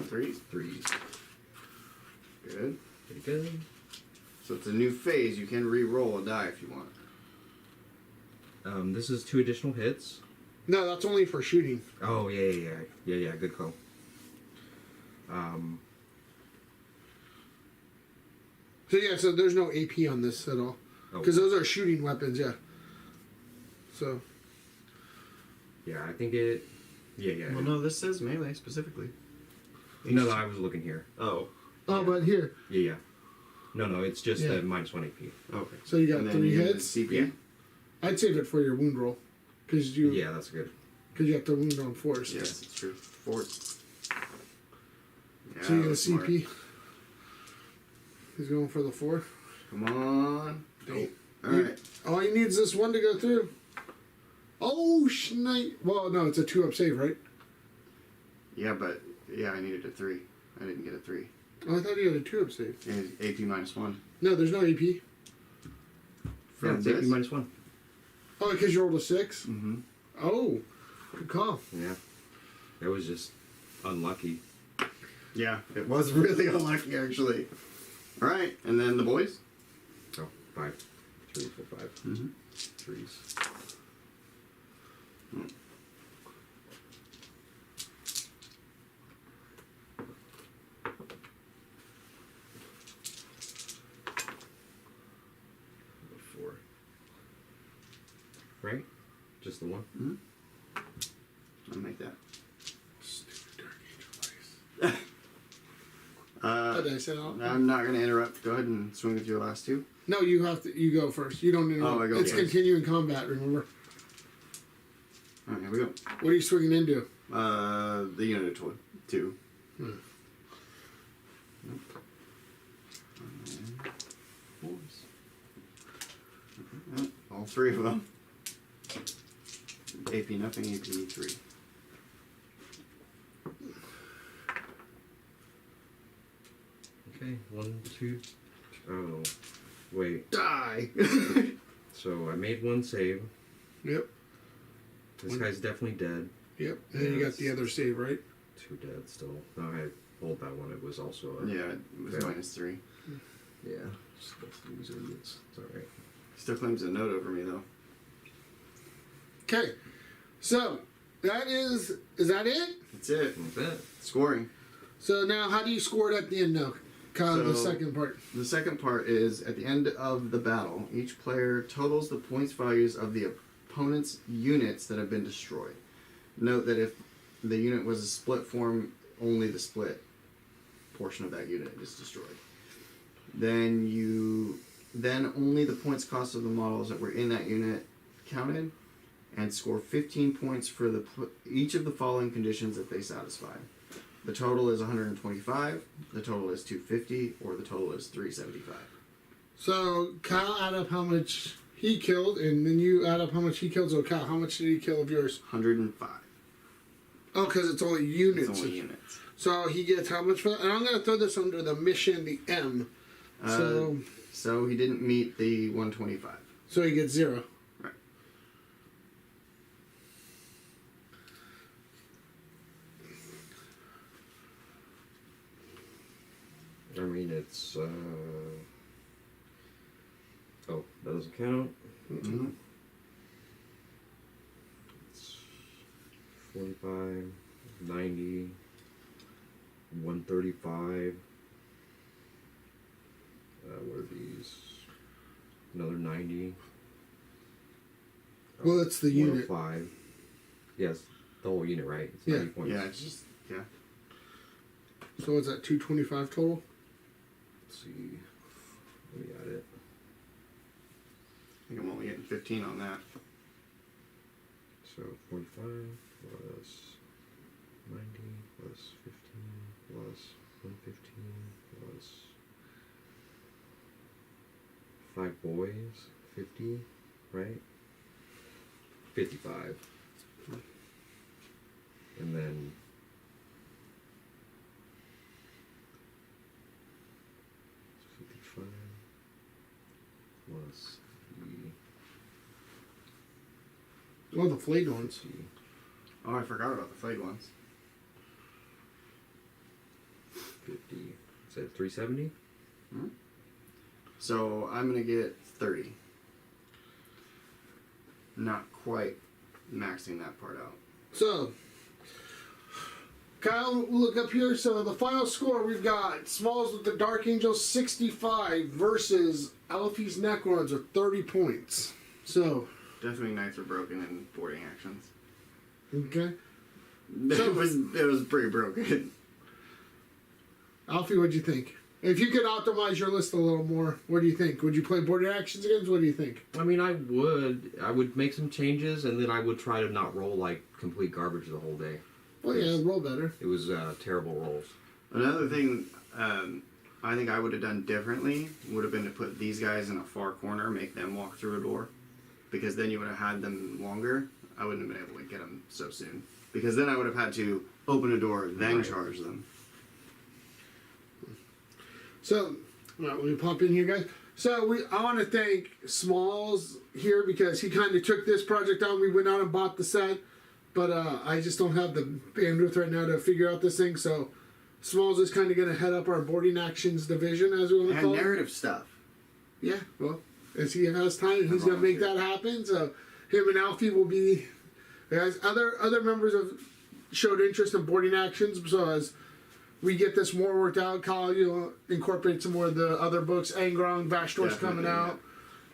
3s. 3s. Good. Pretty good. So it's a new phase. You can re-roll a die if you want. This is 2 additional hits. No, that's only for shooting. Oh yeah. Good call. So yeah, so there's no AP on this at all. Because those are shooting weapons, yeah. So. Yeah, I think it. Yeah. Well, no, this says melee specifically. No, I was looking here. Oh. Oh, but here. Yeah. No, it's just Yeah. the -1 AP. Okay. So you got And then 3 you need hits? CP. Yeah. I'd save it for your wound roll. Because you, Yeah, that's good. cause you have to wound on force. Yes, it's true. 4. Yeah, So you get a that's smart. CP. He's going for the 4. Come on. Nope. Alright. All he needs is 1 to go through. Oh, schnight. Well, no, it's a 2 up save, right? Yeah, but yeah, I needed a 3. I didn't get a 3. Oh, I thought he had a 2 up save. And AP -1. No, there's no AP. Yeah, From it's this? AP -1. Oh, because you rolled a 6? Mm-hmm. Oh, good call. Yeah. It was just unlucky. Yeah, it was really unlucky actually. Alright, and then the boys? Oh, 5. 3, 4, 5. Mm-hmm. 3s. Four. Right? Just the one? I'll make that. Stupid Dark Angel dice. Oh, did I say that? I'm not going to interrupt. Go ahead and swing with your last two. No, you have to. You go first. You don't interrupt. Oh, I go It's first. continuing combat. Remember. All right, here we go. What are you swinging into? The unit of 2. Fours. All 3 of them. AP nothing, AP 3. Okay, 1, 2. Oh, wait. Die. So I made one save. Yep. This guy's definitely dead. Yep. And then you got the other save, right? 2 dead still. No, I rolled that one. It was also a. Yeah, it was fail. -3. Yeah. Just these idiots. It's alright. Still claims a note over me, though. Okay. So that is that it? That's it. That's it. Scoring. So now, how do you score it at the end now? Kind of the So- second part. The second part is at the end of the battle, each player totals the points values of the opponent's units that have been destroyed. Note that if the unit was a split form, only the split portion of that unit is destroyed. Then only the points cost of the models that were in that unit counted, and score 15 points for each of the following conditions that they satisfy. The total is 125, the total is 250, or the total is 375. So Kyle add up how much he killed, and then you add up how much he killed. So Kyle, how much did he kill of yours? 105. Oh, because it's only units. It's only units. So he gets how much for that? And I'm going to throw this under the mission, the M. So he didn't meet the 125. So he gets 0. Right. I mean, it's. Oh, that doesn't count. Mm-hmm. It's 45, 90, 135. What are these? Another 90. Well, it's the unit. 105. Yes, the whole unit, right? It's Yeah. 90 points. Yeah, it's just, yeah. So what's that, 225 total? Let's see. We got it. I think I'm only getting 15 on that. So 45 plus 90 plus 15 plus 115 plus 5 boys, 50, right? 55. And then 55 plus Oh, the flayed ones. Oh, I forgot about the flayed ones. 50. Is that 370? So I'm going to get 30. Not quite maxing that part out. So, Kyle, look up here. So the final score, we've got Smalls with the Dark Angel 65 versus Alfie's Necrons with 30 points. So, Definitely knights were broken in boarding actions. okay. It was pretty broken. Alfie, what'd you think? If you could optimize your list a little more, what do you think? Would you play boarding actions again? What do you think? I mean, I would make some changes, and then I would try to not roll like complete garbage the whole day. Well, yeah, roll better. It was terrible rolls. Another thing I think I would have done differently would have been to put these guys in a far corner, make them walk through a door. Because then you would have had them longer. I wouldn't have been able to get them so soon. Because then I would have had to open a door, then Right. charge them. So, let me pop in here, guys. So, I want to thank Smalls here because he kind of took this project on. We went out and bought the set, but I just don't have the bandwidth right now to figure out this thing. So, Smalls is kind of going to head up our boarding actions division, as we want to And call it. narrative stuff. Yeah, well, as he has time, he's going to make that happen. So, him and Alfie will be As other members have showed interest in boarding actions, so as we get this more worked out, Kyle, you'll incorporate some more of the other books. Angrong, Vastor's coming out.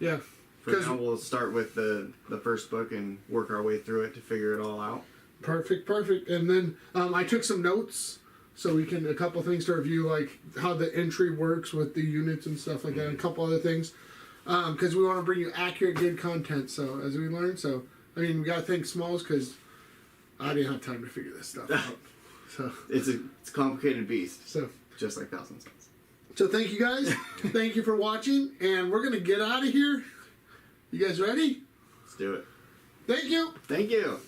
Yeah. For now, we'll start with the first book and work our way through it to figure it all out. Perfect. And then I took some notes so we can, a couple things to review, like how the entry works with the units and stuff like that, and a couple other things. Because we want to bring you accurate, good content, so as we learn. So, I mean, we got to thank Smalls because I didn't have time to figure this stuff out. So It's a complicated beast, So, just like Thousand Suns. so thank you guys. Thank you for watching, and we're going to get out of here. You guys ready? Let's do it. Thank you. Thank you.